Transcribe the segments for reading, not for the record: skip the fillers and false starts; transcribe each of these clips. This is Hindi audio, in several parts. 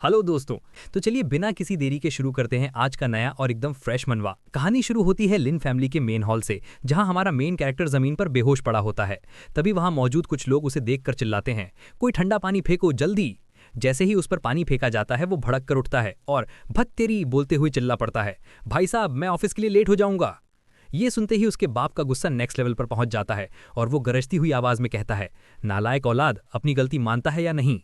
हेलो दोस्तों। तो चलिए बिना किसी देरी के शुरू करते हैं आज का नया और एकदम फ्रेश मनवा। कहानी शुरू होती है लिन फैमिली के मेन हॉल से, जहां हमारा मेन कैरेक्टर जमीन पर बेहोश पड़ा होता है। तभी वहां मौजूद कुछ लोग उसे देखकर चिल्लाते हैं, कोई ठंडा पानी फेंको जल्दी। जैसे ही उस पर पानी फेंका जाता है वो भड़क कर उठता है और भत तेरी बोलते हुए चिल्ला पड़ता है, भाई साहब मैं ऑफिस के लिए लेट हो जाऊंगा। ये सुनते ही उसके बाप का गुस्सा नेक्स्ट लेवल पर पहुंच जाता है और वो गरजती हुई आवाज में कहता है, नालायक औलाद, अपनी गलती मानता है या नहीं।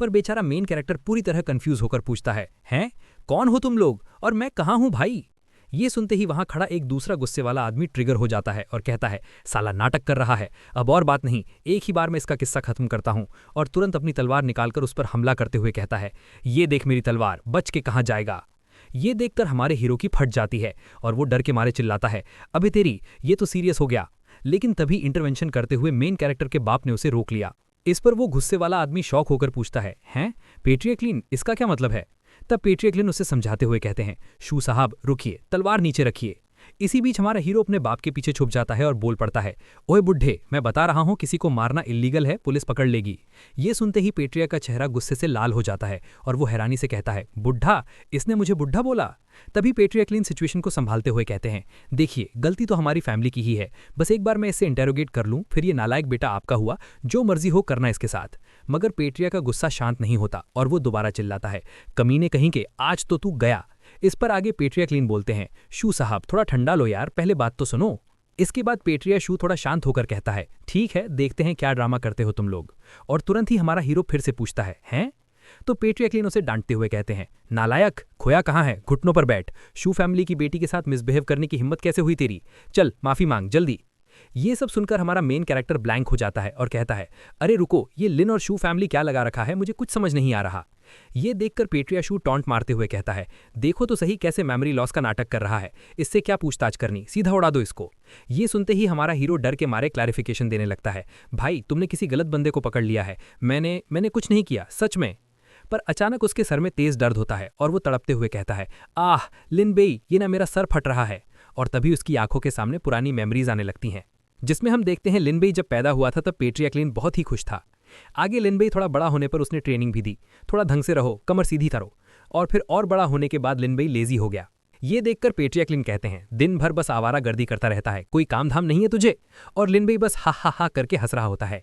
पर बेचारा मेन कैरेक्टर पूरी तरह कंफ्यूज होकर पूछता है, हैं कौन हो तुम लोग और मैं कहाँ हूं भाई। ये सुनते ही वहां खड़ा एक दूसरा गुस्से वाला आदमी ट्रिगर हो जाता है और कहता है, साला नाटक कर रहा है, अब और बात नहीं, एक ही बार में इसका किस्सा खत्म करता हूं। और तुरंत अपनी तलवार निकालकर उस पर हमला करते हुए कहता है, ये देख मेरी तलवार, बच के कहाँ जाएगा। ये देखकर हमारे हीरो की फट जाती है और वो डर के मारे चिल्लाता है, अबे तेरी, ये तो सीरियस हो गया। लेकिन तभी इंटरवेंशन करते हुए मेन कैरेक्टर के बाप ने उसे रोक लिया। इस पर वो गुस्से वाला आदमी शॉक होकर पूछता है, हैं पेट्रियक्लीन, इसका क्या मतलब है। तब पेट्रियक्लीन उसे समझाते हुए कहते हैं, शू साहब रुकिए, तलवार नीचे रखिए। इसी बीच हमारा हीरो अपने बाप के पीछे छुप जाता है और बोल पड़ता है, ओए बुड्ढे, मैं बता रहा हूं किसी को मारना इल्लीगल है, पुलिस पकड़ लेगी। ये सुनते ही पेट्रिया का चेहरा गुस्से से लाल हो जाता है और वो हैरानी से कहता है, बुड्ढा, इसने मुझे बुड्ढा बोला। तभी पेट्रियक्लीन सिचुएशन को संभालते हुए कहते हैं, देखिए गलती तो हमारी फैमिली की ही है, बस एक बार मैं इससे इंटेरोगेट कर लूं, फिर ये नालायक बेटा आपका हुआ, जो मर्जी हो करना इसके साथ। मगर पेट्रिया का गुस्सा शांत नहीं होता और वो दोबारा चिल्लाता है, कमीने कहीं के, आज तो तू गया। इस पर आगे पेट्रियक्लीन बोलते हैं, शू साहब थोड़ा ठंडा लो यार, पहले बात तो सुनो। इसके बाद पेट्रिया शू थोड़ा शांत होकर कहता है, ठीक है, देखते हैं क्या ड्रामा करते हो तुम लोग। और तुरंत ही हमारा हीरो फिर से पूछता है, हैं। तो पेट्रियक्लीन उसे डांटते हुए कहते हैं, नालायक, खोया कहाँ है, घुटनों पर बैठ। शू फैमिली की बेटी के साथ मिसबिहेव करने की हिम्मत कैसे हुई तेरी, चल माफी मांग जल्दी। ये सब सुनकर हमारा मेन कैरेक्टर ब्लैंक हो जाता है और कहता है, अरे रुको, ये लिन और शू फैमिली क्या लगा रखा है, मुझे कुछ समझ नहीं आ रहा। ये देखकर पेट्रिया शू टॉन्ट मारते हुए कहता है, देखो तो सही कैसे मेमोरी लॉस का नाटक कर रहा है, इससे क्या पूछताछ करनी, सीधा उड़ा दो इसको। ये सुनते ही हमारा हीरो डर के मारे क्लैरिफिकेशन देने लगता है, भाई तुमने किसी गलत बंदे को पकड़ लिया है, मैंने कुछ नहीं किया सच में। पर अचानक उसके सर में तेज दर्द होता है और वो तड़पते हुए कहता है, आह लिन बेई, ये ना मेरा सर फट रहा है। और तभी उसकी आंखों के सामने पुरानी मेमोरीज आने लगती हैं, जिसमें हम देखते हैं लिन बेई जब पैदा हुआ था तब पेट्रियक्लीन बहुत ही खुश था। आगे लिन बेई थोड़ा बड़ा होने पर उसने ट्रेनिंग भी दी, थोड़ा ढंग से रहो, कमर सीधी करो। और फिर और बड़ा होने के बाद लिन बेई लेजी हो गया। ये देखकर पेट्रियक्लीन कहते हैं, दिन भर बस आवारा गर्दी करता रहता है, कोई काम धाम नहीं है तुझे। और लिन बेई बस हा हा हा करके हंस रहा होता है।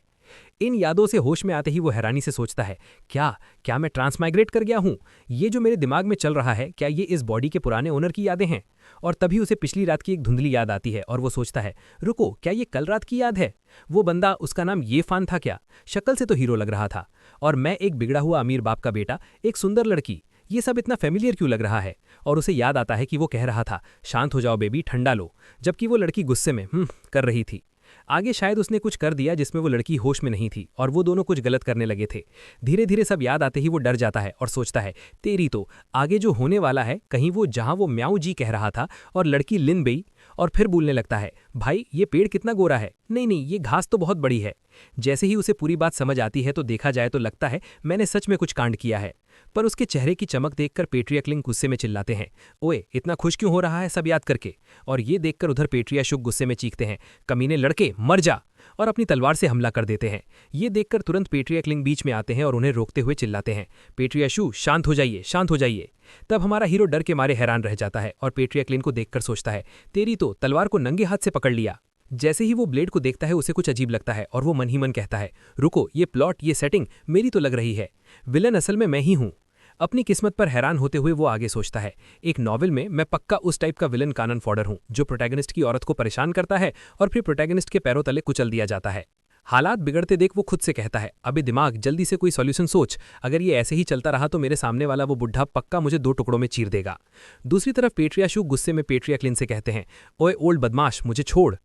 इन यादों से होश में आते ही वो हैरानी से सोचता है, क्या क्या मैं ट्रांसमाइग्रेट कर गया हूँ, ये जो मेरे दिमाग में चल रहा है, क्या ये इस बॉडी के पुराने ओनर की यादें हैं। और तभी उसे पिछली रात की एक धुंधली याद आती है और वो सोचता है, रुको, क्या ये कल रात की याद है, वो बंदा, उसका नाम ये फान था क्या, शक्ल से तो हीरो लग रहा था। और मैं एक बिगड़ा हुआ अमीर बाप का बेटा, एक सुंदर लड़की, ये सब इतना फेमिलियर क्यों लग रहा है। और उसे याद आता है कि वो कह रहा था, शांत हो जाओ बेबी, ठंडा लो, जबकि वो लड़की गुस्से में कर रही थी। आगे शायद उसने कुछ कर दिया जिसमें वो लड़की होश में नहीं थी और वो दोनों कुछ गलत करने लगे थे। धीरे धीरे सब याद आते ही वो डर जाता है और सोचता है, तेरी तो, आगे जो होने वाला है, कहीं वो जहां वो म्याऊ जी कह रहा था और लड़की लिन बेई। और फिर बोलने लगता है, भाई ये पेड़ कितना गोरा है, नहीं नहीं ये घास तो बहुत बड़ी है। जैसे ही उसे पूरी बात समझ आती है तो देखा जाए तो लगता है मैंने सच में कुछ कांड किया है। पर उसके चेहरे की चमक देखकर पेट्रियक्लीन गुस्से में चिल्लाते हैं, ओए इतना खुश क्यों हो रहा है सब याद करके। और ये देखकर उधर पेट्रिया शुक गुस्से में चीखते हैं, कमीने लड़के मर जा, और अपनी तलवार से हमला कर देते हैं। ये देखकर तुरंत पेट्रियक्लीन बीच में आते हैं और उन्हें रोकते हुए चिल्लाते हैं, पेट्रिया शू शांत हो जाइए, शांत हो जाइए। तब हमारा हीरो डर के मारे हैरान रह जाता है और पेट्रियक्लीन को देखकर सोचता है, तेरी तो, तलवार को नंगे हाथ से पकड़ लिया। जैसे ही वो ब्लेड को देखता है उसे कुछ अजीब लगता है और वो मन ही मन कहता है, रुको, ये प्लॉट, ये सेटिंग मेरी तो लग रही है, विलन असल में मैं ही हूँ। अपनी किस्मत पर हैरान होते हुए वो आगे सोचता है, एक नॉवेल में मैं पक्का उस टाइप का विलन कानन फॉडर हूँ जो प्रोटैगनिस्ट की औरत को परेशान करता है और फिर प्रोटैगनिस्ट के पैरों तले कुचल दिया जाता है। हालात बिगड़ते देख वो खुद से कहता है, अबे दिमाग, जल्दी से कोई सॉल्यूशन सोच, अगर ये ऐसे ही चलता रहा तो मेरे सामने वाला वो बुढ़ा पक्का मुझे दो टुकड़ों में चीर देगा। दूसरी तरफ पेट्रिया शू गुस्से में पेट्रियक्लीन से कहते हैं, ओए ओल्ड बदमाश, मुझे छोड़।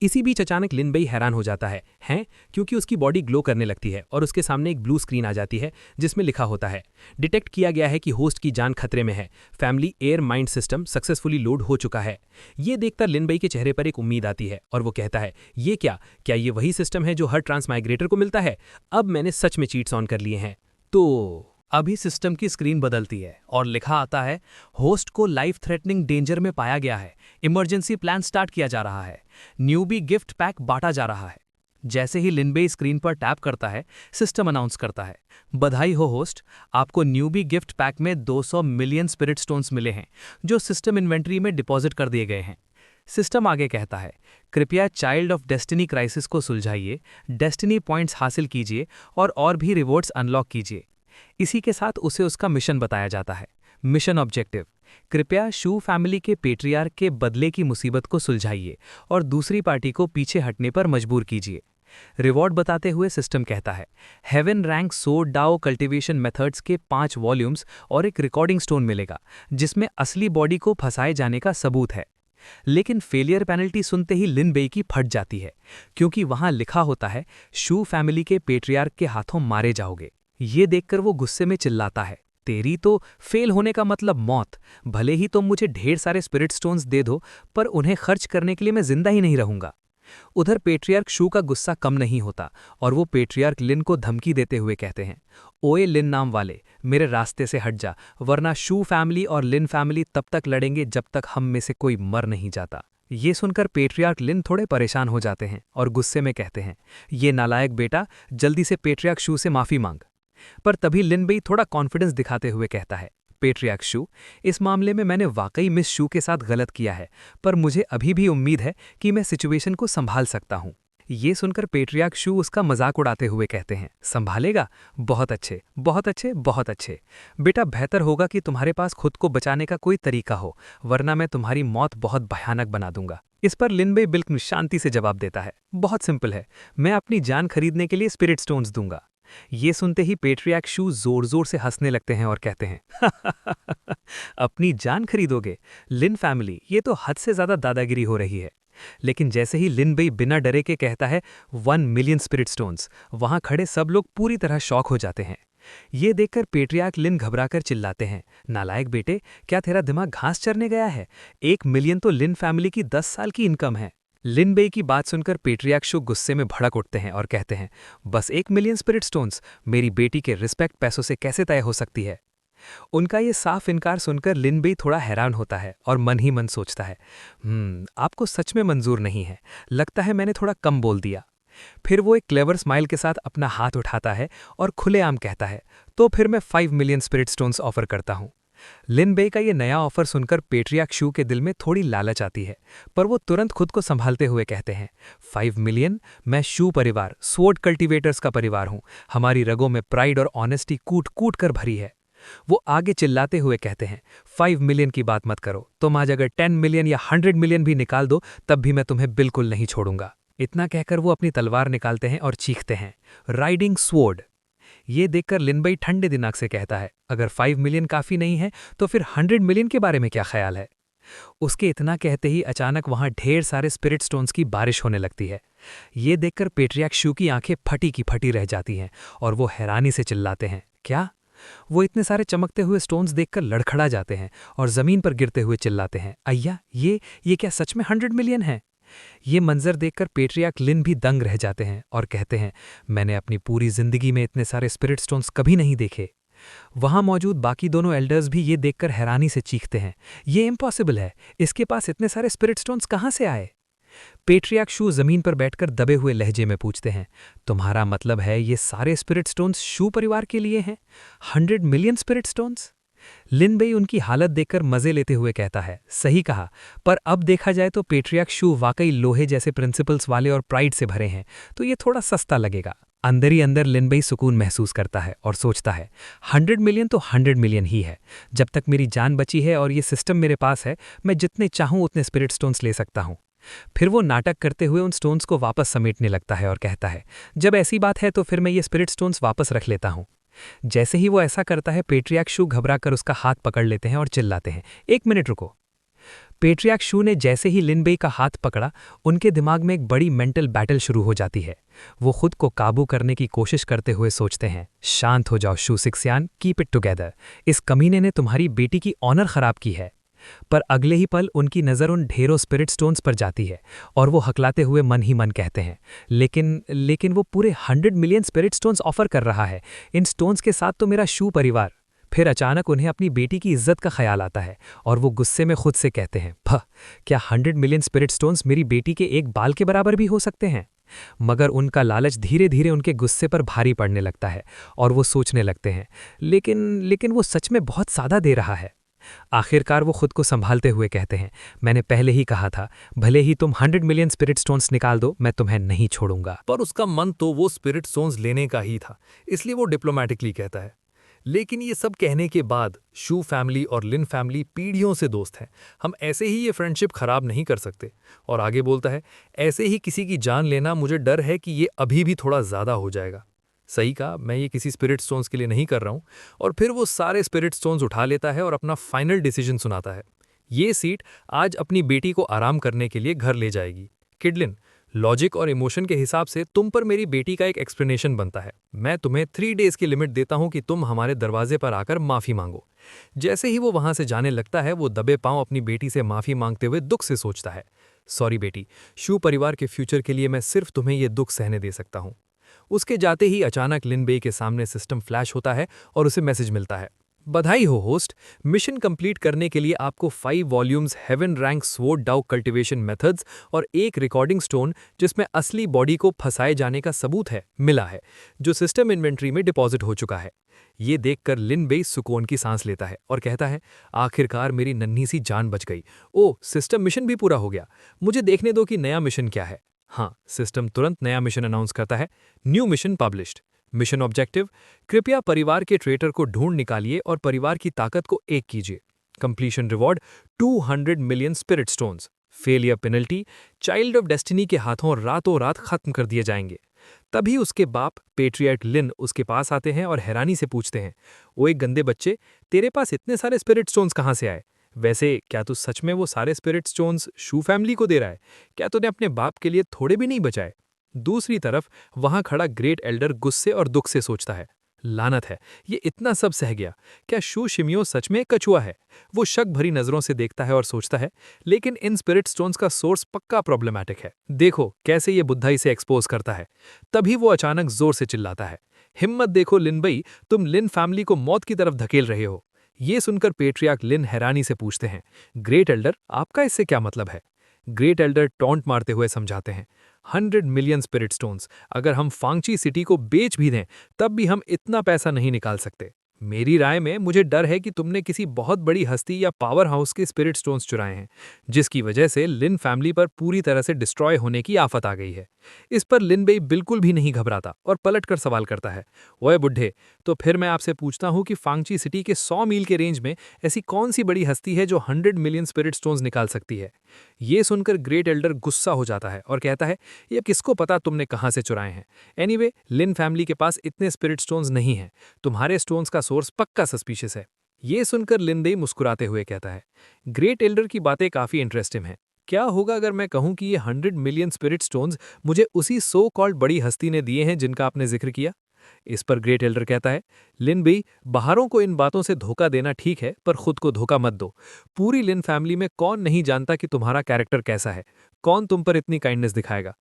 इसी बीच अचानक लिन बेई हैरान हो जाता है, हैं, क्योंकि उसकी बॉडी ग्लो करने लगती है और उसके सामने एक ब्लू स्क्रीन आ जाती है जिसमें लिखा होता है, डिटेक्ट किया गया है कि होस्ट की जान खतरे में है, family air mind system successfully load हो चुका है। ये देखकर लिन बेई के चेहरे पर एक उम्मीद आती है और वो कहता है, ये क्या ये वही सिस्टम है जो हर ट्रांसमाइग्रेटर को मिलता है, अब मैंने सच में चीट्स ऑन कर लिए हैं। तो अभी सिस्टम की स्क्रीन बदलती है और लिखा आता है, होस्ट को लाइफ थ्रेटनिंग डेंजर में पाया गया है, इमरजेंसी प्लान स्टार्ट किया जा रहा है, न्यूबी गिफ्ट पैक बांटा जा रहा है। जैसे ही लिनबे स्क्रीन पर टैप करता है, सिस्टम अनाउंस करता है, बधाई हो होस्ट, आपको न्यूबी गिफ्ट पैक में 200 मिलियन स्पिरिट स्टोन्स मिले हैं जो सिस्टम इन्वेंट्री में डिपॉजिट कर दिए गए हैं। सिस्टम आगे कहता है, कृपया चाइल्ड ऑफ डेस्टिनी क्राइसिस को सुलझाइए, डेस्टिनी पॉइंट्स हासिल कीजिए और भी रिवॉर्ड्स अनलॉक कीजिए। इसी के साथ उसे उसका मिशन बताया जाता है। मिशन ऑब्जेक्टिव, कृपया शू फैमिली के पेट्रियार्क के बदले की मुसीबत को सुलझाइए और दूसरी पार्टी को पीछे हटने पर मजबूर कीजिए। रिवॉर्ड बताते हुए सिस्टम कहता है, हेवन रैंक सोड डाओ कल्टीवेशन मेथड्स के 5 वॉल्यूम्स और एक रिकॉर्डिंग स्टोन मिलेगा जिसमें असली बॉडी को फंसाए जाने का सबूत है। लेकिन फेलियर पेनल्टी सुनते ही लिन बेई की फट जाती है, क्योंकि वहां लिखा होता है, शू फैमिली के पेट्रियार्क के हाथों मारे जाओगे। ये देखकर वो गुस्से में चिल्लाता है, तेरी तो फेल होने का मतलब मौत। भले ही तुम मुझे ढेर सारे स्पिरिट स्टोन्स दे दो, पर उन्हें खर्च करने के लिए मैं जिंदा ही नहीं रहूंगा। उधर पेट्रियार्क शू का गुस्सा कम नहीं होता और वो पेट्रियार्क लिन को धमकी देते हुए कहते हैं, ओए लिन नाम वाले, मेरे रास्ते से हट जा, वरना शू फैमिली और लिन फैमिली तब तक लड़ेंगे जब तक हम में से कोई मर नहीं जाता। ये सुनकर पेट्रियार्क लिन थोड़े परेशान हो जाते हैं और गुस्से में कहते हैं, ये नालायक बेटा, जल्दी से पेट्रियार्क शू से माफी मांग। पर तभी लिन बेई थोड़ा कॉन्फिडेंस दिखाते हुए कहता है, पेट्रियार्क शू, इस मामले में मैंने वाकई मिस शू के साथ गलत किया है, पर मुझे अभी भी उम्मीद है कि मैं सिचुएशन को संभाल सकता हूं। ये सुनकर पेट्रियार्क शू उसका मजाक उड़ाते हुए कहते हैं, संभालेगा? बहुत अच्छे, बहुत अच्छे, बहुत अच्छे। बेटा, बेहतर होगा कि तुम्हारे पास खुद को बचाने का कोई तरीका हो, वरना मैं तुम्हारी मौत बहुत भयानक बना दूंगा। इस पर लिन बेई बिल्कुल शांति से जवाब देता है, बहुत सिंपल है, मैं अपनी जान खरीदने के लिए स्पिरिट स्टोन्स दूंगा। ये सुनते ही पेट्रियार्क शू जोर जोर से हंसने लगते हैं और कहते हैं, अपनी जान खरीदोगे? लिन फैमिली, ये तो हद से ज्यादा दादागिरी हो रही है। लेकिन जैसे ही लिन बेई बिना डरे के कहता है 1 मिलियन स्पिरिट स्टोन्स, वहां खड़े सब लोग पूरी तरह शॉक हो जाते हैं। ये देखकर पेट्रियार्क लिन घबराकर चिल्लाते हैं, नालायक बेटे, क्या तेरा दिमाग घास चरने गया है? 1 मिलियन तो लिन फैमिली की 10 साल की इनकम है। लिन बेई की बात सुनकर पेट्रियार्क शू गुस्से में भड़क उठते हैं और कहते हैं, बस 1 मिलियन स्पिरिट स्टोन्स, मेरी बेटी के रिस्पेक्ट पैसों से कैसे तय हो सकती है? उनका ये साफ इनकार सुनकर लिन बेई थोड़ा हैरान होता है और मन ही मन सोचता है, आपको सच में मंजूर नहीं है, लगता है मैंने थोड़ा कम बोल दिया। फिर वो एक क्लेवर स्माइल के साथ अपना हाथ उठाता है और खुलेआम कहता है, तो फिर मैं 5 मिलियन स्पिरिट स्टोन्स ऑफर करता हूं। लिन बेई का ये नया ऑफर सुनकर पेट्रियार्क शू के दिल में थोड़ी लालच आती है, पर वो तुरंत खुद को संभालते हुए कहते हैं, 5 मिलियन? मैं शू परिवार, स्वॉर्ड कल्टीवेटर्स का परिवार हूं, हमारी रगों में प्राइड और ऑनेस्टी कूट कूट कर भरी है। वो आगे चिल्लाते हुए कहते हैं, 5 मिलियन की बात मत करो, तुम आज अगर 10 मिलियन या 100 मिलियन भी निकाल दो तब भी मैं तुम्हें बिल्कुल नहीं छोड़ूंगा। इतना कहकर वो अपनी तलवार निकालते हैं और चीखते हैं, राइडिंग स्वॉर्ड। ये देखकर लिन बेई ठंडे दिमाग से कहता है, अगर 5 मिलियन काफी नहीं है तो फिर 100 मिलियन के बारे में क्या ख्याल है? उसके इतना कहते ही अचानक वहां ढेर सारे स्पिरिट स्टोन्स की बारिश होने लगती है। ये देखकर पेट्रियार्क शू की आंखें फटी की फटी रह जाती हैं और वो हैरानी से चिल्लाते हैं, क्या? वो इतने सारे चमकते हुए स्टोन्स देखकर लड़खड़ा जाते हैं और जमीन पर गिरते हुए चिल्लाते हैं, अय्या, ये क्या सच में 100 मिलियन है? ये मंजर देखकर पेट्रियार्क लिन भी दंग रह जाते हैं और कहते हैं, मैंने अपनी पूरी जिंदगी में इतने सारे स्पिरिट स्टोन्स कभी नहीं देखे। वहां मौजूद बाकी दोनों एल्डर्स भी ये देखकर हैरानी से चीखते हैं, ये इम्पॉसिबल है, इसके पास इतने सारे स्पिरिट स्टोन्स कहां से आए? पेट्रियार्क शू जमीन पर बैठकर दबे हुए लहजे में पूछते हैं, तुम्हारा मतलब है ये सारे स्पिरिट स्टोन्स शू परिवार के लिए हैं? 100 मिलियन स्पिरिट स्टोन्स? लिन बेई उनकी हालत देखकर मजे लेते हुए कहता है, सही कहा, पर अब देखा जाए तो पेट्रियार्क शू वाकई लोहे जैसे प्रिंसिपल्स वाले और प्राइड से भरे हैं, तो ये थोड़ा सस्ता लगेगा। अंदर ही अंदर लिन बेई सुकून महसूस करता है और सोचता है, 100 मिलियन तो 100 मिलियन ही है। जब तक मेरी जान बची है और ये सिस्टम मेरे पास है, मैं जितने चाहूं उतने स्पिरिट स्टोन्स ले सकता हूं। फिर वो नाटक करते हुए उन स्टोन्स को वापस समेटने लगता है और कहता है, जब ऐसी बात है तो फिर मैं ये स्पिरिट स्टोन्स वापस रख लेता हूं। जैसे ही वो ऐसा करता है, पेट्रियार्क शू घबराकर उसका हाथ पकड़ लेते हैं और चिल्लाते हैं, 1 मिनट रुको। पेट्रियार्क शू ने जैसे ही लिन बेई का हाथ पकड़ा, उनके दिमाग में एक बड़ी मेंटल बैटल शुरू हो जाती है। वो खुद को काबू करने की कोशिश करते हुए सोचते हैं, शांत हो जाओ शू सिक्सियान, कीप इट टुगेदर, इस कमीने ने तुम्हारी बेटी की ऑनर खराब की है। पर अगले ही पल उनकी नज़र उन ढेरों स्पिरिट स्टोन्स पर जाती है और वो हकलाते हुए मन ही मन कहते हैं, लेकिन वो पूरे 100 मिलियन स्पिरिट स्टोन्स ऑफर कर रहा है, इन स्टोन्स के साथ तो मेरा शू परिवार। फिर अचानक उन्हें अपनी बेटी की इज्जत का ख्याल आता है और वो गुस्से में खुद से कहते हैं, भह, क्या 100 मिलियन स्पिरिट स्टोन्स मेरी बेटी के एक बाल के बराबर भी हो सकते हैं? मगर उनका लालच धीरे धीरे उनके गुस्से पर भारी पड़ने लगता है और वो सोचने लगते हैं, लेकिन वो सच में बहुत सादा दे रहा है। आखिरकार वो खुद को संभालते हुए कहते हैं, मैंने पहले ही कहा था, भले ही तुम 100 मिलियन स्पिरिट स्टोन्स निकाल दो, मैं तुम्हें नहीं छोड़ूंगा। पर उसका मन तो वो स्पिरिट स्टोन्स लेने का ही था, इसलिए वो डिप्लोमेटिकली कहता है। लेकिन ये सब कहने के बाद शू फैमिली और लिन फैमिली पीढ़ियों से दोस्त हैं। हम ऐसे ही ये फ्रेंडशिप खराब नहीं कर सकते। और आगे बोलता है, ऐसे ही किसी की जान लेना मुझे डर है कि ये अभी भी थोड़ा ज़्यादा हो जाएगा। सही कहा, मैं ये किसी स्पिरिट स्टोन्स के लिए नहीं कर रहा हूँ। और फिर वो सारे स्पिरिट स्टोन्स उठा लेता है और अपना फाइनल डिसीजन सुनाता है। ये सीट आज अपनी बेटी को आराम करने के लिए घर ले जाएगी। किडलिन, लॉजिक और इमोशन के हिसाब से तुम पर मेरी बेटी का एक एक्सप्लेनेशन बनता है। मैं तुम्हें 3 डेज की लिमिट देता हूं कि तुम हमारे दरवाजे पर आकर माफी मांगो। जैसे ही वो वहां से जाने लगता है, वो दबे पांव अपनी बेटी से माफी मांगते हुए दुख से सोचता है, सॉरी बेटी, शू परिवार के फ्यूचर के लिए मैं सिर्फ तुम्हें ये दुख सहने दे सकता हूं। उसके जाते ही अचानक लिन बेई के सामने सिस्टम फ्लैश होता है और उसे मैसेज मिलता है, बधाई हो होस्ट, मिशन कंप्लीट करने के लिए आपको 5 वॉल्यूम्स हेवन रैंक स्वॉर्ड डाउ कल्टीवेशन मेथड्स और एक रिकॉर्डिंग स्टोन जिसमें असली बॉडी को फंसाए जाने का सबूत है, मिला है, जो सिस्टम इन्वेंट्री में डिपॉजिट हो चुका है। ये देखकर लिन बेई सुकून की सांस लेता है और कहता है, आखिरकार मेरी नन्ही सी जान बच गई। ओह, सिस्टम मिशन भी पूरा हो गया। मुझे देखने दो कि नया मिशन क्या है। हाँ, सिस्टम तुरंत नया मिशन अनाउंस करता है, new mission published. Mission objective, कृपया परिवार के ट्रेटर को ढूंढ निकालिए और परिवार की ताकत को एक कीजिए। Completion reward 200 million spirit stones. Failure penalty, child of destiny के हाथों रातों रात खत्म कर दिए जाएंगे। तभी उसके बाप पेट्रियट लिन उसके पास आते हैं और हैरानी से पूछते हैं, ओए गंदे बच्चे, तेरे पास इतने सारे स्पिरिट स्टोन्स कहाँ से आए? वैसे क्या तू सच में वो सारे स्पिरिट स्टोन्स शू फैमिली को दे रहा है? क्या तूने अपने बाप के लिए थोड़े भी नहीं बचाए? दूसरी तरफ वहां खड़ा ग्रेट एल्डर गुस्से और दुख से सोचता है, लानत है, ये इतना सब सह गया। क्या शू शिमियो सच में एक कछुआ है? वो शक भरी नजरों से देखता है और सोचता है, लेकिन इन स्पिरिट स्टोन्स का सोर्स पक्का प्रॉब्लमैटिक है। देखो कैसे ये बुद्धाई से एक्सपोज करता है। तभी वो अचानक जोर से चिल्लाता है, हिम्मत देखो लिन बेई, तुम लिन फैमिली को मौत की तरफ धकेल रहे हो। ये सुनकर पेट्रियार्क लिन हैरानी से पूछते हैं, ग्रेट एल्डर, आपका इससे क्या मतलब है? ग्रेट एल्डर टॉन्ट मारते हुए समझाते हैं, 100 मिलियन स्पिरिट स्टोन्स, अगर हम फांगची सिटी को बेच भी दें तब भी हम इतना पैसा नहीं निकाल सकते। मेरी राय में मुझे डर है कि तुमने किसी बहुत बड़ी हस्ती या पावर हाउस के स्पिरिट स्टोन्स चुराए हैं, जिसकी वजह से लिन फैमिली पर पूरी तरह से डिस्ट्रॉय होने की आफत आ गई है। इस पर लिन बेई बिल्कुल भी नहीं घबराता और पलटकर सवाल करता है, ओए बुढ़े, तो फिर मैं आपसे पूछता हूं कि फांगची सिटी के 100 मील के रेंज में ऐसी कौन सी बड़ी हस्ती है जो 100 मिलियन स्पिरिट स्टोन्स निकाल सकती है? ये सुनकर ग्रेट एल्डर गुस्सा हो जाता है और कहता है, ये किसको पता तुमने कहां से चुराए हैं? एनीवे, लिन फैमिली के पास इतने स्पिरिट स्टोन्स नहीं हैं। तुम्हारे स्टोन्स का सोर्स पक्का सस्पिशियस है। ये सुनकर लिन बेई मुस्कुराते हुए कहता है, ग्रेट एल्डर की बातें काफी इंटरेस्टिंग हैं। क्या होगा अगर मैं कहूं कि ये 100 मिलियन स्पिरिट स्टोन्स मुझे उसी सो कॉल्ड बड़ी हस्ती ने दिए हैं जिनका आपने जिक्र किया? इस पर ग्रेट एल्डर कहता है, लिन बेई, बाहरों को इन बातों से धोखा देना ठीक है, पर खुद को धोखा मत दो। पूरी लिन फैमिली में कौन नहीं जानता कि तुम्हारा कैरेक्टर कैसा है? कौन तुम पर इतनी काइंडनेस दिखाएगा?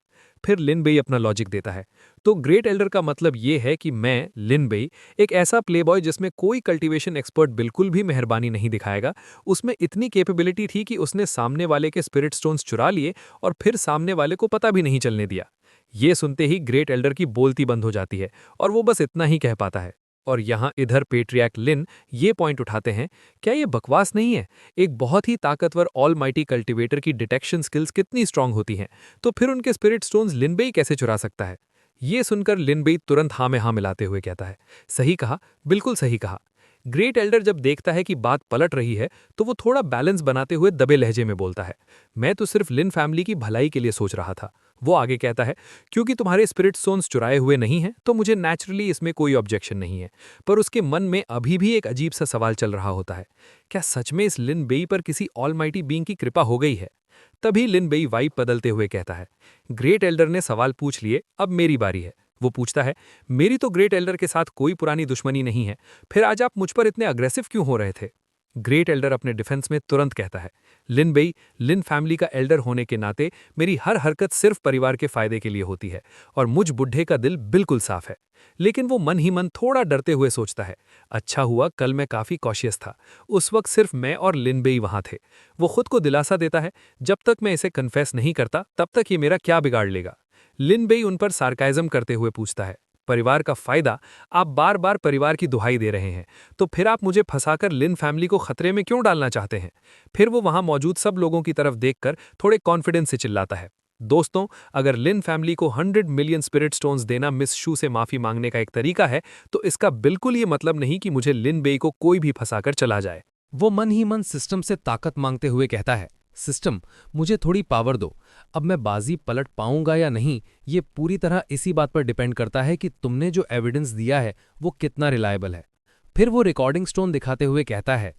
फिर लिन बेई अपना लॉजिक देता है, तो ग्रेट एल्डर का मतलब ये है कि मैं, लिन बेई, एक ऐसा प्लेबॉय जिसमें कोई कल्टीवेशन एक्सपर्ट बिल्कुल भी मेहरबानी नहीं दिखाएगा, उसमें इतनी कैपेबिलिटी थी कि उसने सामने वाले के स्पिरिट स्टोन्स चुरा लिए और फिर सामने वाले को पता भी नहीं चलने दिया। ये सुनते ही ग्रेट एल्डर की बोलती बंद हो जाती है और वो बस इतना ही कह पाता है। और यहाँ इधर पेट्रियार्क लिन ये पॉइंट उठाते हैं, क्या ये बकवास नहीं है? एक बहुत ही ताकतवर ऑलमाइटी कल्टीवेटर की डिटेक्शन स्किल्स कितनी स्ट्रांग होती हैं, तो फिर उनके स्पिरिट स्टोन्स लिन बेई कैसे चुरा सकता है? ये सुनकर लिन बेई तुरंत हाँ में हाँ मिलाते हुए कहता है, सही कहा, बिल्कुल सही कहा। ग्रेट एल्डर जब देखता है कि बात पलट रही है, तो वो थोड़ा बैलेंस बनाते हुए दबे लहजे में बोलता है, मैं तो सिर्फ लिन फैमिली की भलाई के लिए सोच रहा था। वो आगे कहता है, क्योंकि तुम्हारे स्पिरिट स्टोन्स चुराए हुए नहीं हैं, तो मुझे नेचुरली इसमें कोई ऑब्जेक्शन नहीं है। पर उसके मन में अभी भी एक अजीब सा सवाल चल रहा होता है, क्या सच में इस लिन बेई पर किसी ऑलमाइटी बीइंग की कृपा हो गई है? तभी लिन बेई वाइब बदलते हुए कहता है, ग्रेट एल्डर ने सवाल पूछ लिए, अब मेरी बारी है। वो पूछता है, मेरी तो ग्रेट एल्डर के साथ कोई पुरानी दुश्मनी नहीं है, फिर आज आप मुझ पर इतने अग्रेसिव क्यों हो रहे थे? ग्रेट एल्डर अपने डिफेंस में तुरंत कहता है, लिन बेई, लिन फैमिली का एल्डर होने के नाते मेरी हर हरकत सिर्फ परिवार के फायदे के लिए होती है और मुझ बुढ़े का दिल बिल्कुल साफ है। लेकिन वो मन ही मन थोड़ा डरते हुए सोचता है, अच्छा हुआ कल मैं काफी कॉशियस था। उस वक्त सिर्फ मैं और लिन बेई वहां थे। वो खुद को दिलासा देता है, जब तक मैं इसे कन्फेस नहीं करता तब तक ये मेरा क्या बिगाड़ लेगा। लिन बेई उन पर सार्काइज्म करते हुए पूछता है, परिवार का फायदा, आप बार बार परिवार की दुहाई दे रहे हैं, तो फिर आप मुझे फंसाकर लिन फैमिली को खतरे में क्यों डालना चाहते हैं? फिर वो वहां मौजूद सब लोगों की तरफ देखकर थोड़े कॉन्फिडेंस से चिल्लाता है, दोस्तों, अगर लिन फैमिली को 100 मिलियन स्पिरिट स्टोन्स देना मिस शू से माफी मांगने का एक तरीका है, तो इसका बिल्कुल ये मतलब नहीं कि मुझे लिन बेई को कोई भी फंसाकर चला जाए। वो मन ही मन सिस्टम से ताकत मांगते हुए कहता है, सिस्टम, मुझे थोड़ी पावर दो। अब मैं बाजी पलट पाऊंगा या नहीं, ये पूरी तरह इसी बात पर डिपेंड करता है कि तुमने जो एविडेंस दिया है वो कितना रिलायबल है। फिर वो रिकॉर्डिंग स्टोन दिखाते हुए कहता है,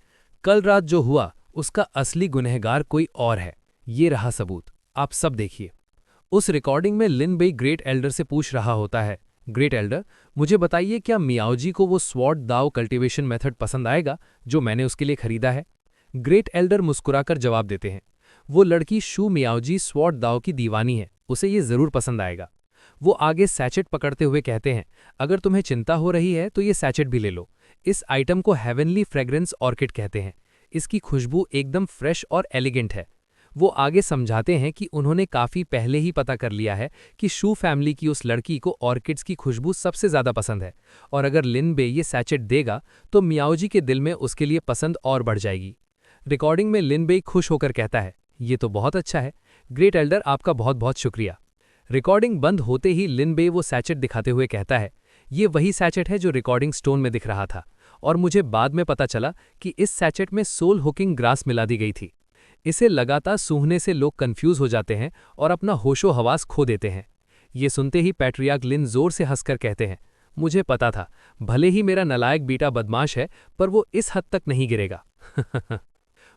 कल रात जो हुआ उसका असली गुनहगार कोई और है। ये रहा सबूत, आप सब देखिए। उस रिकॉर्डिंग में लिन बेई ग्रेट एल्डर से पूछ रहा होता है, ग्रेट एल्डर, मुझे बताइए क्या मियाओजी को वो स्वॉर्ड दाव कल्टीवेशन मेथड पसंद आएगा जो मैंने उसके लिए खरीदा है? ग्रेट एल्डर मुस्कुराकर जवाब देते हैं, वो लड़की शू मियाओजी स्वॉर्ड दाव की दीवानी है, उसे ये जरूर पसंद आएगा। वो आगे सैचेट पकड़ते हुए कहते हैं, अगर तुम्हें चिंता हो रही है तो ये सैचेट भी ले लो। इस आइटम को हेवनली फ्रेग्रेंस ऑर्किड कहते हैं। इसकी खुशबू एकदम फ्रेश और एलिगेंट है। वो आगे समझाते हैं कि उन्होंने काफी पहले ही पता कर लिया है कि शू फैमिली की उस लड़की को ऑर्किड्स की खुशबू सबसे ज्यादा पसंद है, और अगर लिन बेई ये सैचेट देगा तो मियाओजी के दिल में उसके लिए पसंद और बढ़ जाएगी। रिकॉर्डिंग में लिन बेई खुश होकर कहता है, ये तो बहुत अच्छा है, ग्रेट एल्डर, आपका बहुत बहुत शुक्रिया। रिकॉर्डिंग बंद होते ही लिन बेई वो सैचेट दिखाते हुए कहता है, ये वही सैचेट है जो रिकॉर्डिंग स्टोन में दिख रहा था, और मुझे बाद में पता चला कि इस सैचेट में सोल हुकिंग ग्रास मिला दी गई थी। इसे लगातार सूंघने से लोग कंफ्यूज हो जाते हैं और अपना होशो हवास खो देते हैं। ये सुनते ही पैट्रियार्क लिन जोर से हंसकर कहते हैं, मुझे पता था, भले ही मेरा नालायक बेटा बदमाश है पर वो इस हद तक नहीं गिरेगा।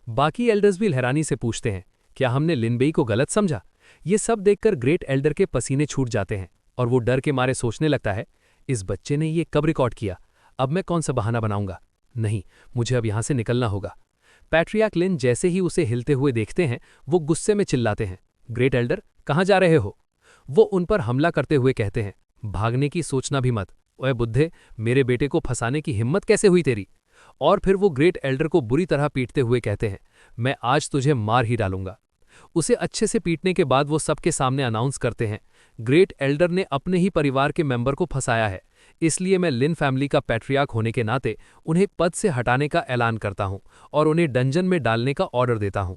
बाकी एल्डर्स भी हैरानी से पूछते हैं, क्या हमने लिन बेई को गलत समझा? ये सब देखकर ग्रेट एल्डर के पसीने छूट जाते हैं और वो डर के मारे सोचने लगता है, इस बच्चे ने ये कब रिकॉर्ड किया? अब मैं कौन सा बहाना बनाऊंगा? नहीं, मुझे अब यहां से निकलना होगा। पैट्रियार्क लिन जैसे ही उसे हिलते हुए देखते हैं, वो गुस्से में चिल्लाते हैं, ग्रेट एल्डर, कहां जा रहे हो? वो उन पर हमला करते हुए कहते हैं, भागने की सोचना भी मत। ओए बुद्धे, मेरे बेटे को फंसाने की हिम्मत कैसे हुई तेरी? और फिर वो ग्रेट एल्डर को बुरी तरह पीटते हुए कहते हैं, मैं आज तुझे मार ही डालूंगा। उसे अच्छे से पीटने के बाद वो सबके सामने अनाउंस करते हैं, ग्रेट एल्डर ने अपने ही परिवार के मेंबर को फंसाया है, इसलिए मैं लिन फैमिली का पैट्रियार्क होने के नाते उन्हें पद से हटाने का ऐलान करता हूं और उन्हें डंजन में डालने का ऑर्डर देता हूं।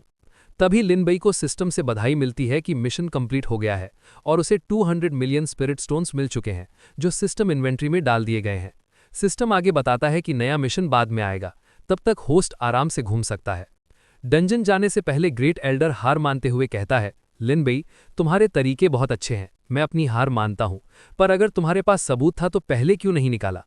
तभी लिन बेई को सिस्टम से बधाई मिलती है कि मिशन कंप्लीट हो गया है और उसे 200 मिलियन स्पिरिट स्टोन्स मिल चुके हैं जो सिस्टम इन्वेंट्री में डाल दिए गए हैं। सिस्टम आगे बताता है कि नया मिशन बाद में आएगा, तब तक होस्ट आराम से घूम सकता है। डंजन जाने से पहले ग्रेट एल्डर हार मानते हुए कहता है, लिन बेई, तुम्हारे तरीके बहुत अच्छे हैं, मैं अपनी हार मानता हूं, पर अगर तुम्हारे पास सबूत था तो पहले क्यों नहीं निकाला?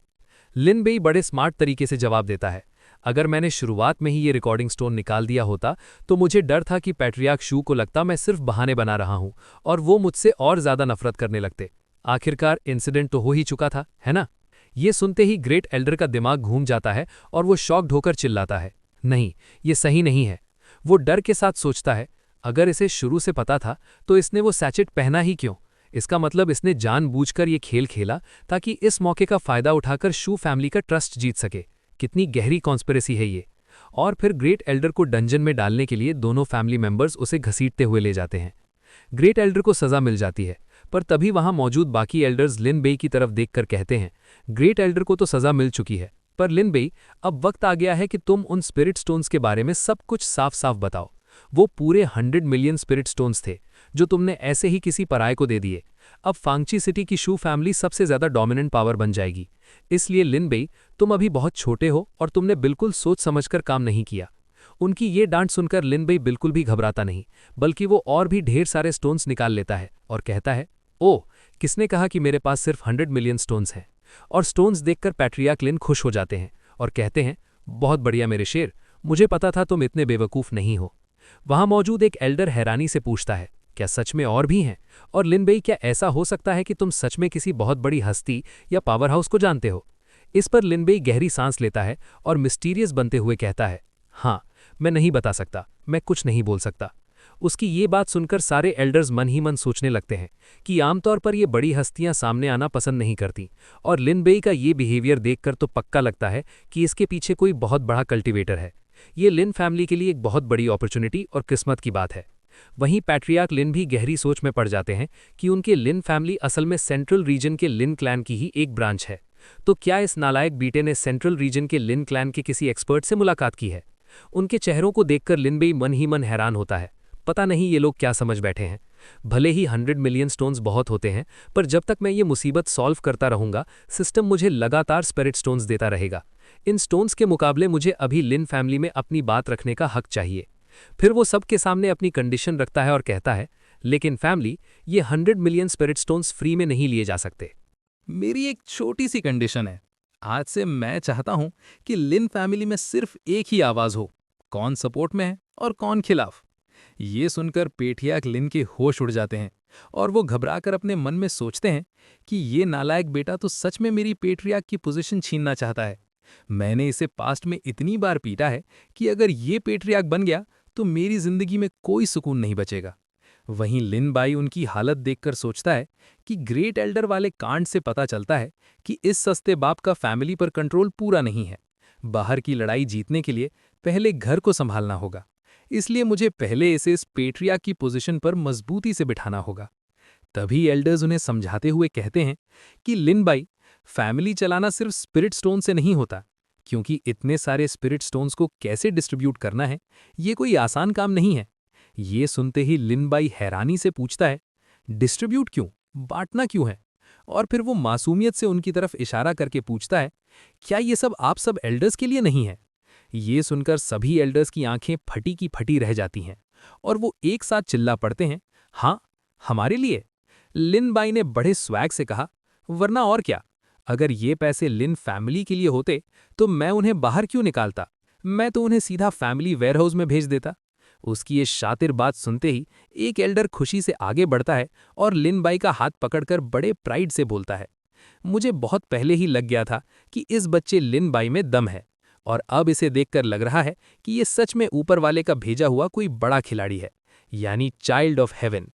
लिन बेई बड़े स्मार्ट तरीके से जवाब देता है, अगर मैंने शुरुआत में ही ये रिकॉर्डिंग स्टोन निकाल दिया होता तो मुझे डर था कि पैट्रियार्क शू को लगता मैं सिर्फ बहाने बना रहा हूं और वो मुझसे और ज्यादा नफरत करने लगते। आखिरकार इंसिडेंट तो हो ही चुका था, है ना? ये सुनते ही ग्रेट एल्डर का दिमाग घूम जाता है और वो शॉक्ड होकर चिल्लाता है, नहीं, ये सही नहीं है। वो डर के साथ सोचता है, अगर इसे शुरू से पता था तो इसने वो सैचेट पहना ही क्यों? इसका मतलब इसने जानबूझकर ये खेल खेला ताकि इस मौके का फायदा उठाकर शू फैमिली का ट्रस्ट जीत सके। कितनी गहरी कॉन्स्पिरेसी है ये। और फिर ग्रेट एल्डर को डंजन में डालने के लिए दोनों फैमिली मेंबर्स उसे घसीटते हुए ले जाते हैं। ग्रेट एल्डर को सजा मिल जाती है, पर तभी वहां मौजूद बाकी एल्डर्स लिन बेई की तरफ देखकर कहते हैं, ग्रेट एल्डर को तो सजा मिल चुकी है, पर लिन बेई, अब वक्त आ गया है कि तुम उन स्पिरिट स्टोन्स के बारे में सब कुछ साफ साफ बताओ। वो पूरे 100 मिलियन स्पिरिट स्टोन्स थे जो तुमने ऐसे ही किसी पराये को दे दिए। अब फांगची सिटी की शू फैमिली सबसे ज्यादा डोमिनेंट पावर बन जाएगी। इसलिए लिन बेई, तुम अभी बहुत छोटे हो और तुमने बिल्कुल सोच समझकर काम नहीं किया। उनकी ये डांट सुनकर लिन बेई बिल्कुल भी घबराता नहीं, बल्कि वो और भी ढेर सारे स्टोन्स निकाल लेता है और कहता है, ओह, किसने कहा कि मेरे पास सिर्फ 100 मिलियन स्टोन्स हैं? और स्टोन्स देखकर पैट्रियार्क लिन खुश हो जाते हैं और कहते हैं, बहुत बढ़िया मेरे शेर, मुझे पता था तुम इतने बेवकूफ नहीं हो। वहां मौजूद एक एल्डर हैरानी से पूछता है, क्या सच में और भी हैं? और लिन बेई, क्या ऐसा हो सकता है कि तुम सच में किसी बहुत बड़ी हस्ती या पावर हाउस को जानते हो? इस पर लिन बेई गहरी सांस लेता है और मिस्टीरियस बनते हुए कहता है, हाँ, मैं नहीं बता सकता, मैं कुछ नहीं बोल सकता। उसकी ये बात सुनकर सारे एल्डर्स मन ही मन सोचने लगते हैं कि आमतौर पर ये बड़ी हस्तियां सामने आना पसंद नहीं करती, और लिन बेई का ये बिहेवियर देखकर तो पक्का लगता है कि इसके पीछे कोई बहुत बड़ा कल्टीवेटर है। ये लिन फैमिली के लिए एक बहुत बड़ी अपॉर्चुनिटी और किस्मत की बात है। वहीं पैट्रियार्क लिन भी गहरी सोच में पड़ जाते हैं कि उनके लिन फैमिली असल में सेंट्रल रीजन के लिन क्लैन की ही एक ब्रांच है। तो क्या इस नालायक बीटे ने सेंट्रल रीजन के लिन क्लैन के किसी एक्सपर्ट से मुलाकात की है? उनके चेहरों को देखकर लिन बेई मन ही मन हैरान होता है। पता नहीं ये लोग क्या समझ बैठे हैं। भले ही 100 मिलियन स्टोन्स बहुत होते हैं, पर जब तक मैं ये मुसीबत सॉल्व करता रहूंगा, सिस्टम मुझे लगातार स्पिरिट स्टोन्स देता रहेगा। इन स्टोन्स के मुकाबले मुझे अभी लिन फैमिली में अपनी बात रखने का हक चाहिए। फिर वो सबके सामने अपनी कंडीशन रखता है और कहता है, लेकिन फैमिली, ये 100 मिलियन स्पिरिट स्टोन्स फ्री में नहीं लिए जा सकते। मेरी एक छोटी सी कंडीशन है। आज से मैं चाहता हूं कि लिन फैमिली में सिर्फ एक ही आवाज हो, कौन सपोर्ट में है और कौन खिलाफ। ये सुनकर पेट्रियार्क लिन के होश उड़ जाते हैं और वो घबराकर अपने मन में सोचते हैं कि ये नालायक बेटा तो सच में मेरी पेट्रियार्क की पोजीशन छीनना चाहता है। मैंने इसे पास्ट में इतनी बार पीटा है कि अगर ये पेट्रियार्क बन गया तो मेरी जिंदगी में कोई सुकून नहीं बचेगा। वहीं लिन बाई उनकी हालत देखकर सोचता है कि ग्रेट एल्डर वाले कांड से पता चलता है कि इस सस्ते बाप का फैमिली पर कंट्रोल पूरा नहीं है। बाहर की लड़ाई जीतने के लिए पहले घर को संभालना होगा, इसलिए मुझे पहले इसे इस पेट्रियार्क की पोजीशन पर मजबूती से बिठाना होगा। तभी एल्डर्स उन्हें समझाते हुए कहते हैं कि लिन बाई, फैमिली चलाना सिर्फ स्पिरिट स्टोन से नहीं होता, क्योंकि इतने सारे स्पिरिट स्टोन्स को कैसे डिस्ट्रीब्यूट करना है, ये कोई आसान काम नहीं है। ये सुनते ही लिन बाई हैरानी से पूछता है, डिस्ट्रीब्यूट क्यों, बांटना क्यों है? और फिर वो मासूमियत से उनकी तरफ इशारा करके पूछता है, क्या ये सब आप सब एल्डर्स के लिए नहीं है? ये सुनकर सभी एल्डर्स की आंखें फटी की फटी रह जाती हैं और वो एक साथ चिल्ला पड़ते हैं, हाँ, हमारे लिए। लिन बाई ने बड़े स्वैग से कहा, वरना और क्या, अगर ये पैसे लिन फैमिली के लिए होते तो मैं उन्हें बाहर क्यों निकालता, मैं तो उन्हें सीधा फैमिली वेयरहाउस में भेज देता। उसकी ये शातिर बात सुनते ही एक एल्डर खुशी से आगे बढ़ता है और लिन बाई का हाथ पकड़कर बड़े प्राइड से बोलता है, मुझे बहुत पहले ही लग गया था कि इस बच्चे लिन बाई में दम है, और अब इसे देखकर लग रहा है कि ये सच में ऊपर वाले का भेजा हुआ कोई बड़ा खिलाड़ी है, यानी चाइल्ड ऑफ हेवन।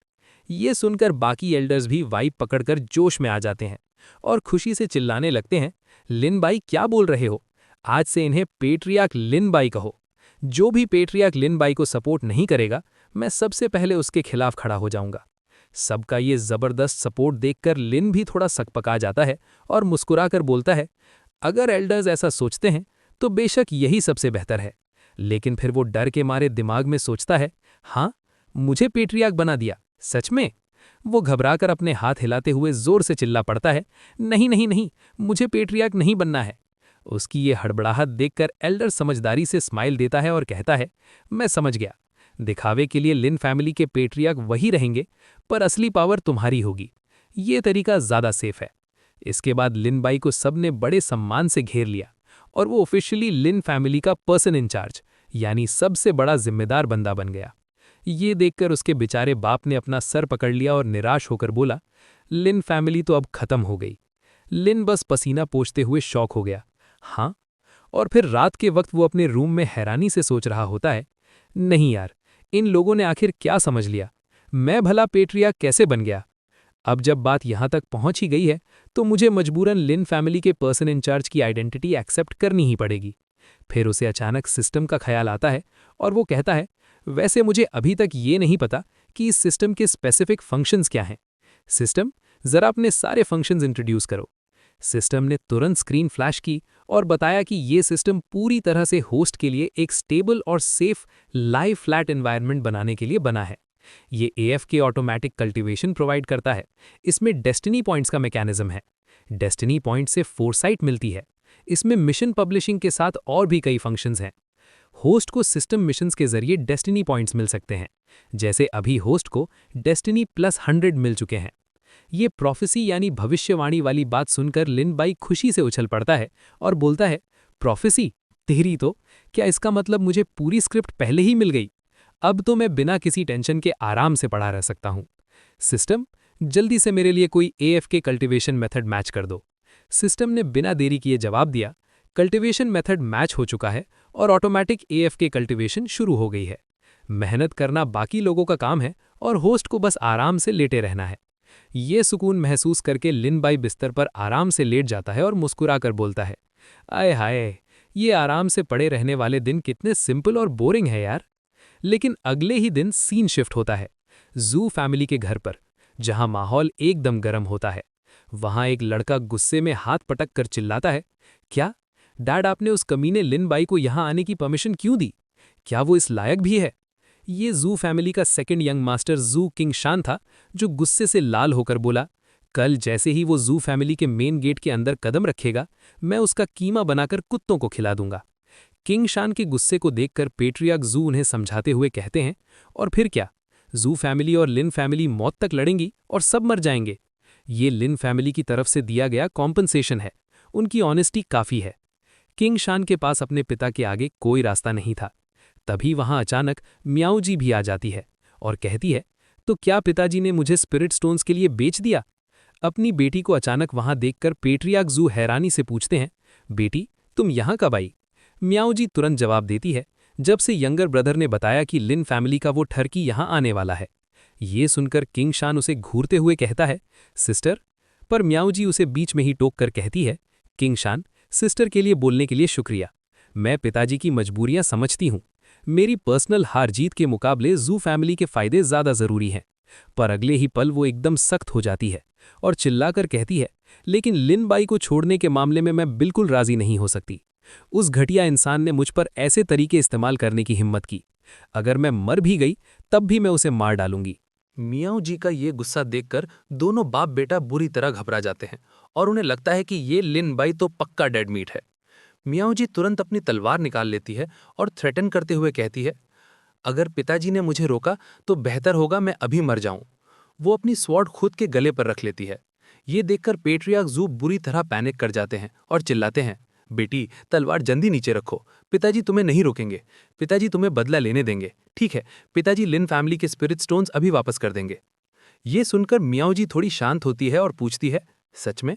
ये सुनकर बाकी एल्डर्स भी वाइब पकड़कर जोश में आ जाते हैं और खुशी से चिल्लाने लगते हैं, लिन बाई क्या बोल रहे हो, आज से इन्हें पेट्रियार्क लिन बाई कहो। जो भी पेट्रियार्क लिन बाई को सपोर्ट नहीं करेगा, मैं सबसे पहले उसके खिलाफ खड़ा हो जाऊंगा। सबका ये जबरदस्त सपोर्ट देखकर लिन भी थोड़ा सकपका जाता है और मुस्कुराकर बोलता है, अगर एल्डर्स ऐसा सोचते हैं तो बेशक यही सबसे बेहतर है। लेकिन फिर वो डर के मारे दिमाग में सोचता है, हाँ, मुझे पेट्रियार्क बना दिया, सच में? वो घबराकर अपने हाथ हिलाते हुए जोर से चिल्ला पड़ता है, नहीं नहीं नहीं, मुझे पेट्रियार्क नहीं बनना है। उसकी ये हड़बड़ाहट देखकर एल्डर समझदारी से स्माइल देता है और कहता है, मैं समझ गया, दिखावे के लिए लिन फैमिली के पेट्रियार्क वही रहेंगे, पर असली पावर तुम्हारी होगी। ये तरीका ज़्यादा सेफ है। इसके बाद लिन बाई को सबने बड़े सम्मान से घेर लिया और वो ऑफिशियली लिन फैमिली का पर्सन इंचार्ज, यानी सबसे बड़ा जिम्मेदार बंदा बन गया। ये देखकर उसके बेचारे बाप ने अपना सर पकड़ लिया और निराश होकर बोला, लिन फैमिली तो अब खत्म हो गई। लिन बस पसीना पोंछते हुए शॉक हो गया। हाँ, और फिर रात के वक्त वो अपने रूम में हैरानी से सोच रहा होता है, नहीं यार, इन लोगों ने आखिर क्या समझ लिया, मैं भला पेट्रियार्क कैसे बन गया? अब जब बात यहां तक पहुंच ही गई है तो मुझे मजबूरन लिन फैमिली के पर्सन इंचार्ज की आइडेंटिटी एक्सेप्ट करनी ही पड़ेगी। फिर उसे अचानक सिस्टम का ख्याल आता है और वो कहता है, वैसे मुझे अभी तक ये नहीं पता कि इस सिस्टम के स्पेसिफिक फंक्शंस क्या हैं। सिस्टम, जरा अपने सारे फंक्शंस इंट्रोड्यूस करो। सिस्टम ने तुरंत स्क्रीन फ्लैश की और बताया कि ये सिस्टम पूरी तरह से होस्ट के लिए एक स्टेबल और सेफ लाइव फ्लैट एनवायरनमेंट बनाने के लिए बना है। ये AFK ऑटोमेटिक कल्टीवेशन प्रोवाइड करता है। इसमें डेस्टिनी पॉइंट्स का मैकेनिज्म है। डेस्टिनी पॉइंट से फोरसाइट मिलती है। इसमें मिशन पब्लिशिंग के साथ और भी कई फंक्शंस हैं। होस्ट को सिस्टम मिशंस के जरिए डेस्टिनी पॉइंट्स मिल सकते हैं, जैसे अभी होस्ट को डेस्टिनी +100 मिल चुके हैं। ये प्रोफेसी यानी भविष्यवाणी वाली बात सुनकर लिन बाई खुशी से उछल पड़ता है और बोलता है, प्रोफेसी, तेरी तो, क्या इसका मतलब मुझे पूरी स्क्रिप्ट पहले ही मिल गई? अब तो मैं बिना किसी टेंशन के आराम से पढ़ा रह सकता हूँ। सिस्टम, जल्दी से मेरे लिए कोई AFK कल्टीवेशन मेथड मैच कर दो। सिस्टम ने बिना देरी किए जवाब दिया, कल्टीवेशन मेथड मैच हो चुका है और ऑटोमेटिक एएफके कल्टीवेशन शुरू हो गई है। मेहनत करना बाकी लोगों का काम है और होस्ट को बस आराम से लेटे रहना है। ये सुकून महसूस करके लिन बाई बिस्तर पर आराम से लेट जाता है और मुस्कुराकर बोलता है, आए हाय, ये आराम से पड़े रहने वाले दिन कितने सिंपल और बोरिंग है यार। लेकिन अगले ही दिन सीन शिफ्ट होता है जू फैमिली के घर पर, जहां माहौल एकदम गर्म होता है। वहां एक लड़का गुस्से में हाथ पटक कर चिल्लाता है, क्या डैड, आपने उस कमीने लिन बाई को यहां आने की परमिशन क्यों दी? क्या वो इस लायक भी है? ये जू फैमिली का सेकंड यंग मास्टर जू किंग शान था, जो गुस्से से लाल होकर बोला, कल जैसे ही वो जू फैमिली के मेन गेट के अंदर कदम रखेगा, मैं उसका कीमा बनाकर कुत्तों को खिला दूंगा। किंग शान के गुस्से को देखकर पेट्रियार्क जू उन्हें समझाते हुए कहते हैं, और फिर क्या, जू फैमिली और लिन फैमिली मौत तक लड़ेंगी और सब मर जाएंगे। ये लिन फैमिली की तरफ से दिया गया कॉम्पनसेशन है, उनकी ऑनेस्टी काफ़ी है। किंग शान के पास अपने पिता के आगे कोई रास्ता नहीं था। तभी वहां अचानक म्याऊ जी भी आ जाती है और कहती है, तो क्या पिताजी ने मुझे स्पिरिट स्टोन्स के लिए बेच दिया? अपनी बेटी को अचानक वहां देखकर पेट्रियार्क जू हैरानी से पूछते हैं, बेटी तुम यहां कब आई? म्याऊ जी तुरंत जवाब देती है, जब से यंगर ब्रदर ने बताया कि लिन फैमिली का वो ठरकी यहां आने वाला है। ये सुनकर किंग शान उसे घूरते हुए कहता है, सिस्टर। पर म्याऊ जी उसे बीच में ही टोक कर कहती है, किंग शान, सिस्टर के लिए बोलने के लिए शुक्रिया। मैं पिताजी की मजबूरियां समझती हूं। मेरी पर्सनल हार जीत के मुकाबले जू फैमिली के फायदे ज्यादा जरूरी हैं। पर अगले ही पल वो एकदम सख्त हो जाती है और चिल्लाकर कहती है, लेकिन लिन बाई को छोड़ने के मामले में मैं बिल्कुल राजी नहीं हो सकती। उस घटिया इंसान ने मुझ पर ऐसे तरीके इस्तेमाल करने की हिम्मत की। अगर मैं मर भी गई तब भी मैं उसे मार डालूंगी। मियाऊ जी का ये गुस्सा देखकर दोनों बाप बेटा बुरी तरह घबरा जाते हैं और उन्हें लगता है कि ये लिन बाई तो पक्का डेड मीट है। मियाऊ जी तुरंत अपनी तलवार निकाल लेती है और थ्रेटन करते हुए कहती है, अगर पिताजी ने मुझे रोका तो बेहतर होगा मैं अभी मर जाऊं। वो अपनी स्वॉर्ड खुद के गले पर रख लेती है। ये देखकर पेट्रियार्क जू बुरी तरह पैनिक कर जाते हैं और चिल्लाते हैं, बेटी तलवार जल्दी नीचे रखो, पिताजी तुम्हें नहीं रोकेंगे, पिताजी तुम्हें बदला लेने देंगे। ठीक है, पिताजी लिन फैमिली के स्पिरिट स्टोन्स अभी वापस कर देंगे। ये सुनकर मियाऊ जी थोड़ी शांत होती है और पूछती है, सच में?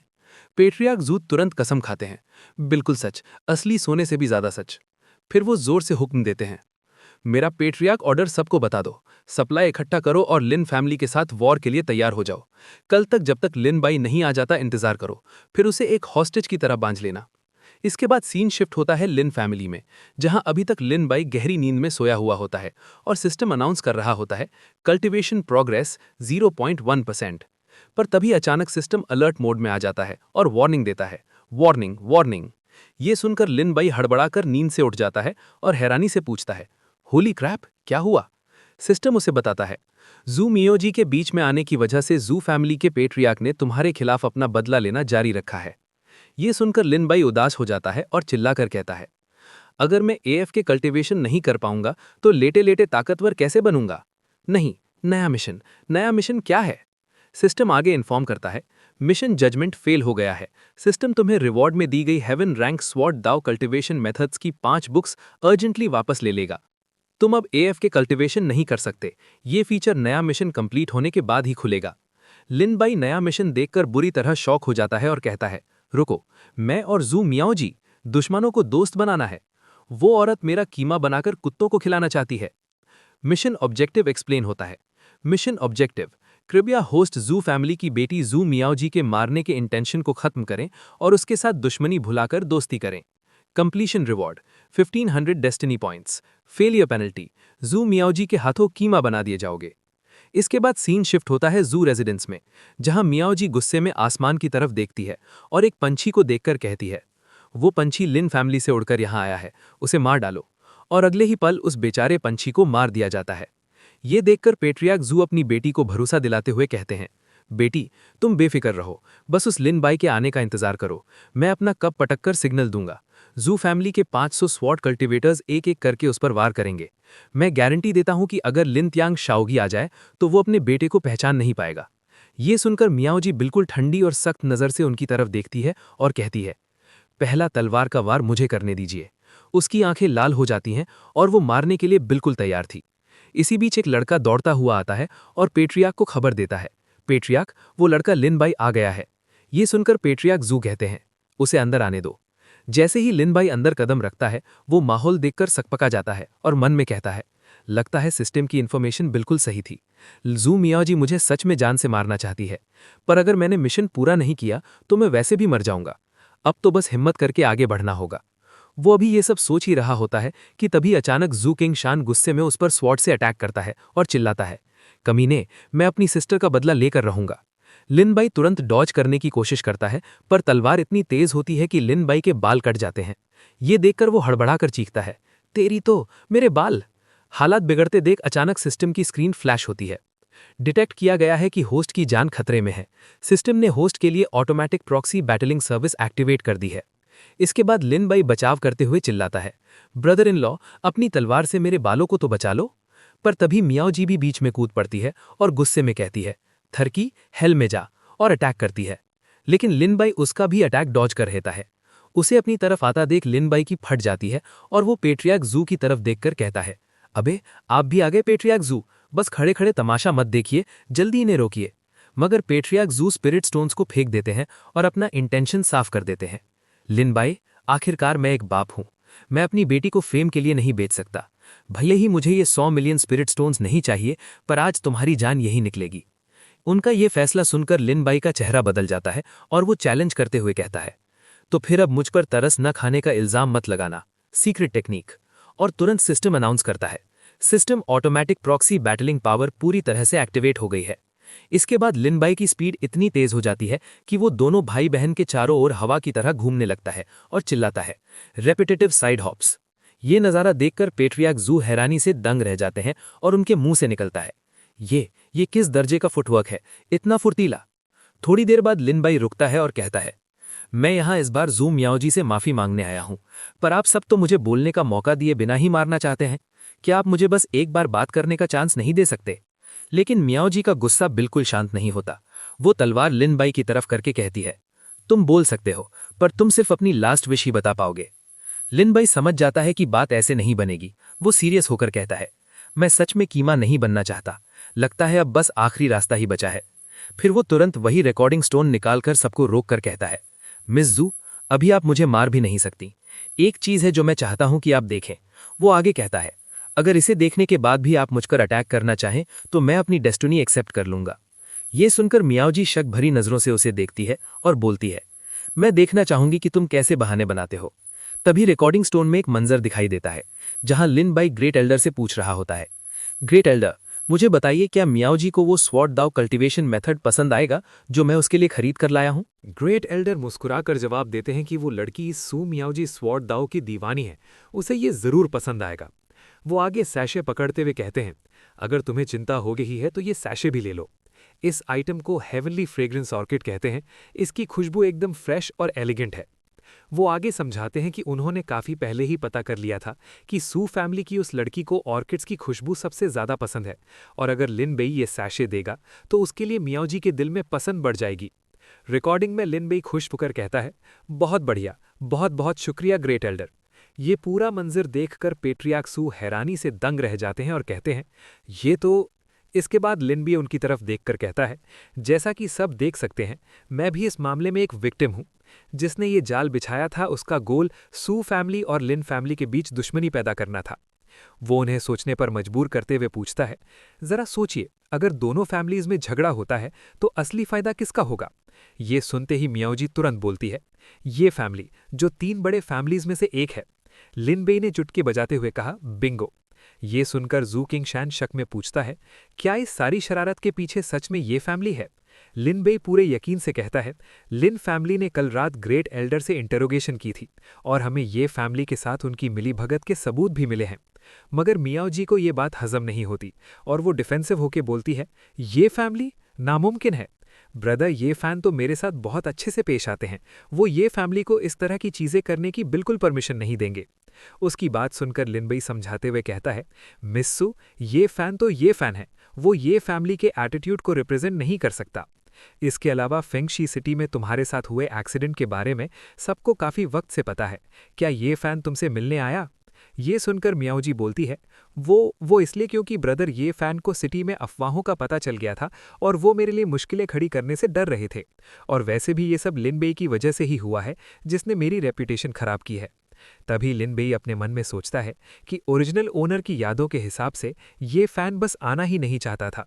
पेट्रियार्क जू तुरंत कसम खाते हैं, बिल्कुल सच, असली सोने से भी ज्यादा सच। फिर वो जोर से हुक्म देते हैं, मेरा पेट्रियार्क ऑर्डर सबको बता दो, सप्लाई इकट्ठा करो और लिन फैमिली के साथ वॉर के लिए तैयार हो जाओ। कल तक जब तक लिन बाई नहीं आ जाता इंतजार करो, फिर उसे एक हॉस्टेज की तरह बांध लेना। इसके बाद सीन शिफ्ट होता है लिन फैमिली में, जहां अभी तक लिन बाई गहरी नींद में सोया हुआ होता है और सिस्टम अनाउंस कर रहा होता है, कल्टीवेशन प्रोग्रेस 0.1%। पर तभी अचानक सिस्टम अलर्ट मोड में आ जाता है और वार्निंग देता है, वार्निंग वार्निंग। ये सुनकर लिन बाई हड़बड़ाकर नींद से उठ जाता है और हैरानी से पूछता है, होली क्रैप, क्या हुआ? सिस्टम उसे बताता है, जू मियो जी के बीच में आने की वजह से जू फैमिली के पेट्रियार्क ने तुम्हारे खिलाफ अपना बदला लेना जारी रखा है। ये सुनकर लिन बाई उदास हो जाता है और चिल्लाकर कहता है, अगर मैं एएफ के कल्टीवेशन नहीं कर पाऊंगा तो लेटे लेटे ताकतवर कैसे बनूंगा? नहीं, नया मिशन क्या है? सिस्टम आगे इन्फॉर्म करता है, मिशन जजमेंट फेल हो गया है। सिस्टम तुम्हें रिवॉर्ड में दी गई हेवन रैंक स्वॉर्ड दाव कल्टीवेशन मेथड्स की 5 बुक्स अर्जेंटली वापस ले लेगा। तुम अब एएफ के कल्टीवेशन नहीं कर सकते। ये फीचर नया मिशन कंप्लीट होने के बाद ही खुलेगा। लिन बाई नया मिशन देखकर बुरी तरह शॉक हो जाता है और कहता है, रुको, मैं और जू मियाओ जी दुश्मनों को दोस्त बनाना है? वो औरत मेरा कीमा बनाकर कुत्तों को खिलाना चाहती है। मिशन ऑब्जेक्टिव एक्सप्लेन होता है। मिशन ऑब्जेक्टिव, कृपया होस्ट जू फैमिली की बेटी जू मियाओ जी के मारने के इंटेंशन को खत्म करें और उसके साथ दुश्मनी भुलाकर दोस्ती करें। Completion reward 1500 destiny points. Failure penalty, जू मियाओ जी के हाथों कीमा बना दिए जाओगे। इसके बाद सीन शिफ्ट होता है जू रेजिडेंस में, जहां मियाओ जी गुस्से में आसमान की तरफ देखती है और एक पंछी को देखकर कहती है, वो पंछी लिन फैमिली से उड़कर यहां आया है, उसे मार डालो। और अगले ही पल उस बेचारे पंछी को मार दिया जाता है। ये देखकर पेट्रियार्क जू अपनी बेटी को भरोसा दिलाते हुए कहते हैं, बेटी तुम बेफिक्र रहो, बस उस लिन बाई के आने का इंतजार करो, मैं अपना कप पटक कर सिग्नल दूंगा। जू फैमिली के 500 स्वॉर्ड कल्टीवेटर्स एक एक करके उस पर वार करेंगे। मैं गारंटी देता हूं कि अगर लिन त्यांग शाओगी आ जाए तो वो अपने बेटे को पहचान नहीं पाएगा। ये सुनकर मियाओ जी बिल्कुल ठंडी और सख्त नज़र से उनकी तरफ देखती है और कहती है, पहला तलवार का वार मुझे करने दीजिए। उसकी आंखें लाल हो जाती हैं और वो मारने के लिए बिल्कुल तैयार थी। इसी बीच एक लड़का दौड़ता हुआ आता है और पेट्रियार्क को खबर देता है, पेट्रियार्क वो लड़का लिन बाई आ गया है। ये सुनकर पेट्रियार्क जू कहते हैं, उसे अंदर आने दो। जैसे ही लिन बाई अंदर कदम रखता है, वो माहौल देखकर सकपका जाता है और मन में कहता है, लगता है सिस्टम की इन्फॉर्मेशन बिल्कुल सही थी। जू मियाओजी मुझे सच में जान से मारना चाहती है, पर अगर मैंने मिशन पूरा नहीं किया तो मैं वैसे भी मर जाऊंगा। अब तो बस हिम्मत करके आगे बढ़ना होगा। वो अभी ये सब सोच ही रहा होता है कि तभी अचानक जू किंग शान गुस्से में उस पर स्वॉर्ड से अटैक करता है और चिल्लाता है, कमीने, मैं अपनी सिस्टर का बदला लेकर रहूंगा। लिन बाई तुरंत डॉज करने की कोशिश करता है, पर तलवार इतनी तेज होती है कि लिन बाई के बाल कट जाते हैं। ये देखकर वो हड़बड़ाकर चीखता है, तेरी तो, मेरे बाल। हालात बिगड़ते देख अचानक सिस्टम की स्क्रीन फ्लैश होती है। डिटेक्ट किया गया है कि होस्ट की जान खतरे में है। सिस्टम ने होस्ट के लिए automatic proxy battling service activate कर दी है। इसके बाद लिन बाई बचाव करते हुए चिल्लाता है, ब्रदर इन लॉ, अपनी तलवार से मेरे बालों को तो बचा लो। पर तभी मियाओ जी भी बीच में कूद पड़ती है और गुस्से में कहती है, थरकी, हेल में जा, और अटैक करती है। लेकिन लिन बाई उसका भी अटैक डॉज कर रहता है। उसे अपनी तरफ आता देख लिन बाई की फट जाती है और वो पेट्रियार्क जू की तरफ देखकर कहता है, अबे आप भी आ गए पेट्रियार्क जू, बस खड़े खड़े तमाशा मत देखिए, जल्दी इन्हें रोकिए। मगर पेट्रियार्क जू स्पिरिट स्टोन्स को फेंक देते हैं और अपना इंटेंशन साफ कर देते हैं। लिन बाई, आखिरकार मैं एक बाप हूं, मैं अपनी बेटी को फेम के लिए नहीं बेच सकता। भले ही मुझे ये 100 मिलियन स्पिरिट स्टोन्स नहीं चाहिए, पर आज तुम्हारी जान यही निकलेगी। उनका ये फैसला सुनकर लिन बाई का चेहरा बदल जाता है और वो चैलेंज करते हुए कहता है, तो फिर अब मुझ पर तरस न खाने का इल्जाम मत लगाना, सीक्रेट टेक्निक। और तुरंत सिस्टम अनाउंस करता है, system automatic proxy battling power पूरी तरह से एक्टिवेट हो गई है। इसके बाद लिन बाई की स्पीड इतनी तेज हो जाती है कि वो दोनों भाई बहन के चारों ओर हवा की तरह घूमने लगता है और चिल्लाता है, रेपिटेटिव साइड हॉप्स। ये नज़ारा देखकर पेट्रियार्क जू हैरानी से दंग रह जाते हैं और उनके मुंह से निकलता है, ये किस दर्जे का फुटवर्क है, इतना फुर्तीला। थोड़ी देर बाद लिन बाई रुकता है और कहता है, मैं यहां इस बार जू मियाओजी से माफी मांगने आया हूं, पर आप सब तो मुझे बोलने का मौका दिए बिना ही मारना चाहते हैं। क्या आप मुझे बस एक बार बात करने का चांस नहीं दे सकते? लेकिन मियाओजी का गुस्सा बिल्कुल शांत नहीं होता। वो तलवार लिन बाई की तरफ करके कहती है, तुम बोल सकते हो, पर तुम सिर्फ अपनी लास्ट विश ही बता पाओगे। लिन बाई समझ जाता है कि बात ऐसे नहीं बनेगी। वो सीरियस होकर कहता है, मैं सच में कीमा नहीं बनना चाहता, लगता है अब बस आखिरी रास्ता ही बचा है। फिर वो तुरंत वही रिकॉर्डिंग स्टोन निकालकर सबको रोक कर कहता है, मिस जू, अभी आप मुझे मार भी नहीं सकती। एक चीज है जो मैं चाहता हूं कि आप देखें। वो आगे कहता है, अगर इसे देखने के बाद भी आप मुझ पर अटैक करना चाहें तो मैं अपनी डेस्टिनी एक्सेप्ट कर लूंगा। ये सुनकर मियाओजी शक भरी नजरों से उसे देखती है और बोलती है, मैं देखना चाहूंगी कि तुम कैसे बहाने बनाते हो। तभी रिकॉर्डिंग स्टोन में एक मंजर दिखाई देता है जहां लिन बाई ग्रेट एल्डर से पूछ रहा होता है, ग्रेट एल्डर, मुझे बताइए क्या मियाओजी को वो स्वॉर्ड दाव कल्टीवेशन मेथड पसंद आएगा जो मैं उसके लिए खरीद कर लाया हूं? ग्रेट एल्डर मुस्कुराकर जवाब देते हैं कि वो लड़की सू मियाओजी स्वॉर्ड दाव की दीवानी है, उसे ये जरूर पसंद आएगा। वो आगे सैशे पकड़ते हुए कहते हैं, अगर तुम्हें चिंता हो गई है तो ये सैशे भी ले लो। इस आइटम को हेवनली फ्रेग्रेंस ऑर्किड कहते हैं। इसकी खुशबू एकदम फ्रेश और एलिगेंट है। वो आगे समझाते हैं कि उन्होंने काफी पहले ही पता कर लिया था कि सू फैमिली की उस लड़की को ऑर्किड्स की खुशबू सबसे ज्यादा पसंद है, और अगर लिन बेई ये सैशे देगा तो उसके लिए मियाओजी के दिल में पसंद बढ़ जाएगी। रिकॉर्डिंग में लिन बेई खुश होकर कहता है, बहुत बढ़िया, बहुत बहुत शुक्रिया ग्रेट एल्डर। ये पूरा मंजर देखकर पेट्रियार्क सू हैरानी से दंग रह जाते हैं और कहते हैं, ये तो। इसके बाद लिन भी उनकी तरफ देखकर कहता है, जैसा कि सब देख सकते हैं, मैं भी इस मामले में एक विक्टिम हूं। जिसने ये जाल बिछाया था उसका गोल सू फैमिली और लिन फैमिली के बीच दुश्मनी पैदा करना था। वो उन्हें सोचने पर मजबूर करते हुए पूछता है, जरा सोचिए, अगर दोनों फैमिलीज में झगड़ा होता है तो असली फायदा किसका होगा? ये सुनते ही मियाओजी तुरंत बोलती है, ये फैमिली जो 3 बड़े फैमिलीज में से एक है। लिन बेई ने चुटकी बजाते हुए कहा, बिंगो। ये सुनकर जू किंग शैन शक में पूछता है, क्या इस सारी शरारत के पीछे सच में ये फैमिली है? लिन बेई पूरे यकीन से कहता है, लिन फैमिली ने कल रात ग्रेट एल्डर से इंटरोगेशन की थी और हमें ये फैमिली के साथ उनकी मिलीभगत के सबूत भी मिले हैं। मगर मियाओजी को ये बात हजम नहीं होती और वो डिफेंसिव होकर बोलती है, ये फैमिली नामुमकिन है। ब्रदर, ये फैन तो मेरे साथ बहुत अच्छे से पेश आते हैं, वो ये फैमिली को इस तरह की चीजें करने की बिल्कुल परमिशन नहीं देंगे। उसकी बात सुनकर लिन बेई समझाते हुए कहता है, मिस्सू, ये फैन तो ये फैन है, वो ये फैमिली के एटीट्यूड को रिप्रेजेंट नहीं कर सकता। इसके अलावा फेंगशी सिटी में तुम्हारे साथ हुए एक्सीडेंट के बारे में सबको काफी वक्त से पता है। क्या ये फैन तुमसे मिलने आया? ये सुनकर मियाओ जी बोलती है, वो इसलिए क्योंकि ब्रदर ये फैन को सिटी में अफवाहों का पता चल गया था और वो मेरे लिए मुश्किलें खड़ी करने से डर रहे थे। और वैसे भी ये सब लिन बेई की वजह से ही हुआ है, जिसने मेरी रेपुटेशन खराब की है। तभी लिन बेई अपने मन में सोचता है कि ओरिजिनल ओनर की यादों के हिसाब से ये फैन बस आना ही नहीं चाहता था,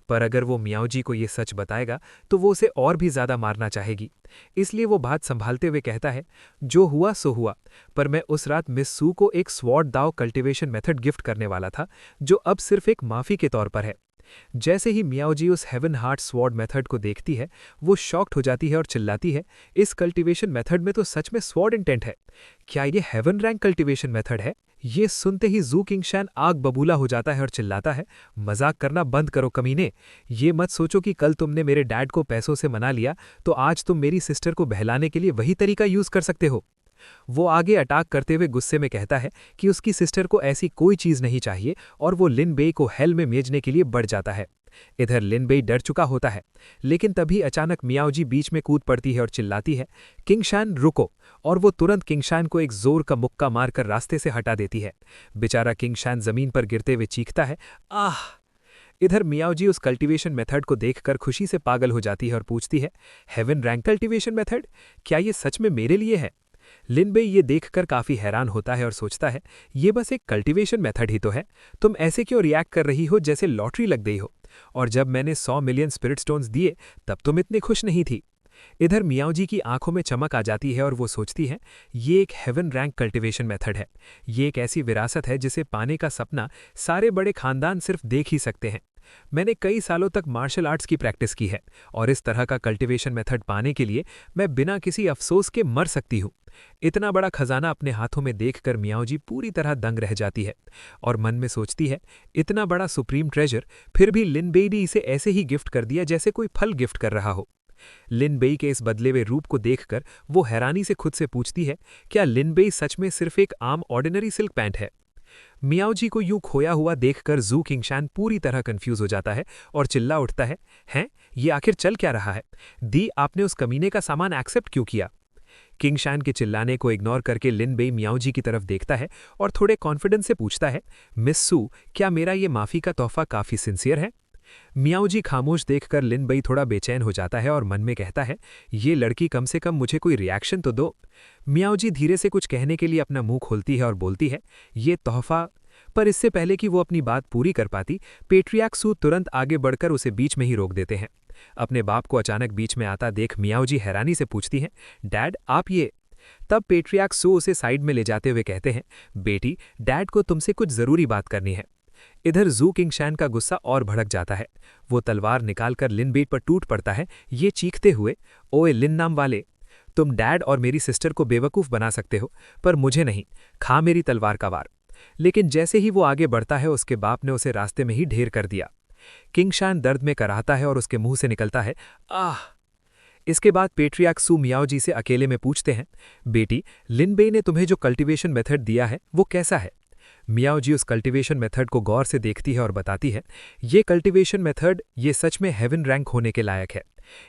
पर अगर वो मियाओ जी को ये सच बताएगा तो वो उसे और भी ज्यादा मारना चाहेगी। इसलिए वो बात संभालते हुए कहता है, जो हुआ सो हुआ, पर मैं उस रात मिस सू को एक स्वॉर्ड दाव कल्टीवेशन मेथड गिफ्ट करने वाला था, जो अब सिर्फ एक माफी के तौर पर है। जैसे ही मियाओ जी उस हेवन हार्ट स्वॉर्ड मेथड को देखती है, वो शॉक्ड हो जाती है और चिल्लाती है, इस कल्टीवेशन मेथड में तो सच में स्वॉर्ड इंटेंट है। क्या ये हेवन रैंक कल्टीवेशन मेथड है? ये सुनते ही जू किंगशान आग बबूला हो जाता है और चिल्लाता है, मजाक करना बंद करो कमीने। ये मत सोचो कि कल तुमने मेरे डैड को पैसों से मना लिया तो आज तुम मेरी सिस्टर को बहलाने के लिए वही तरीका यूज कर सकते हो। वो आगे अटैक करते हुए गुस्से में कहता है कि उसकी सिस्टर को ऐसी कोई चीज नहीं चाहिए और वो लिन बेई को हेल में भेजने के लिए बढ़ जाता है। इधर लिन बेई डर चुका होता है, लेकिन तभी अचानक मियाओ जी बीच में कूद पड़ती है और चिल्लाती है, किंगशान रुको, और वो तुरंत किंगशान को एक जोर का मुक्का मारकर रास्ते से हटा देती है। बेचारा किंगशान जमीन पर गिरते हुए चीखता है, आह। इधर मियाओ जी उस कल्टीवेशन मेथड को देखकर खुशी से पागल हो जाती है और पूछती है, हेवन रैंक कल्टीवेशन मेथड, क्या ये सच में मेरे लिए है? लिन बेई ये देखकर काफी हैरान होता है और सोचता है, ये बस एक कल्टीवेशन मेथड ही तो है, तुम ऐसे क्यों रिएक्ट कर रही हो जैसे लॉटरी लग गई हो, और जब मैंने 100 मिलियन स्पिरिट स्टोन्स दिए तब तुम इतने खुश नहीं थी। इधर मियाओ जी की आंखों में चमक आ जाती है और वो सोचती है, ये एक हेवन रैंक कल्टीवेशन मेथड है। ये एक ऐसी विरासत है जिसे पाने का सपना सारे बड़े खानदान सिर्फ देख ही सकते हैं। मैंने कई सालों तक मार्शल आर्ट्स की प्रैक्टिस की है और इस तरह का कल्टीवेशन मेथड पाने के लिए मैं बिना किसी अफसोस के मर सकती हूँ। इतना बड़ा खजाना अपने हाथों में देखकर मियाओ जी पूरी तरह दंग रह जाती है और मन में सोचती है, इतना बड़ा सुप्रीम ट्रेजर, फिर भी लिन बेई ने इसे ऐसे ही गिफ्ट कर दिया जैसे कोई फल गिफ्ट कर रहा हो। लिन बेई के इस बदले हुए रूप को देखकर वो हैरानी से खुद से पूछती है, क्या लिन बेई सच में सिर्फ एक आम ऑर्डिनरी सिल्क पैंट है? मियाओ जी को यूं खोया हुआ देखकर जू किंगशान पूरी तरह कंफ्यूज हो जाता है और चिल्ला उठता है, हैं, ये आखिर चल क्या रहा है? दी, आपने उस कमीने का सामान एक्सेप्ट क्यों किया? किंगशान के चिल्लाने को इग्नोर करके लिन बेई मियाओ जी की तरफ देखता है और थोड़े कॉन्फिडेंस से पूछता है, मिस सू, क्या मेरा ये माफी का तोहफा काफी सिंसियर है? मियाओ जी खामोश देखकर लिन बेई थोड़ा बेचैन हो जाता है और मन में कहता है, ये लड़की कम से कम मुझे कोई रिएक्शन तो दो। मियाओ जी धीरे से कुछ कहने के लिए अपना मुंह खोलती है और बोलती है, ये तोहफा। पर इससे पहले कि वो अपनी बात पूरी कर पाती, पेट्रियार्क सू तुरंत आगे बढ़कर उसे बीच में ही रोक देते हैं। अपने बाप को अचानक बीच में आता देख मियाओ जी हैरानी से पूछती हैं, डैड आप ये? तब पेट्रियार्क सू उसे साइड में ले जाते हुए कहते हैं, बेटी, डैड को तुमसे कुछ जरूरी बात करनी है। इधर जू किंगशान का गुस्सा और भड़क जाता है। वो तलवार निकालकर लिन बेई पर टूट पड़ता है, ये चीखते हुए, ओए लिन नाम वाले, तुम डैड और मेरी सिस्टर को बेवकूफ बना सकते हो, पर मुझे नहीं, खा मेरी तलवार का वार। लेकिन जैसे ही वो आगे बढ़ता है, उसके बाप ने उसे रास्ते में ही ढेर कर दिया। किंगशान दर्द में कराहता है और उसके मुंह से निकलता है, आह। इसके बाद पेट्रियार्क सू मियाओ जी से अकेले में पूछते हैं, बेटी, लिन बेई ने तुम्हें जो कल्टीवेशन मेथड दिया है वो कैसा है? मियाओ जी उस कल्टीवेशन मेथड को गौर से देखती है और बताती है, ये कल्टीवेशन मेथड ये सच में हेवन रैंक होने के लायक है।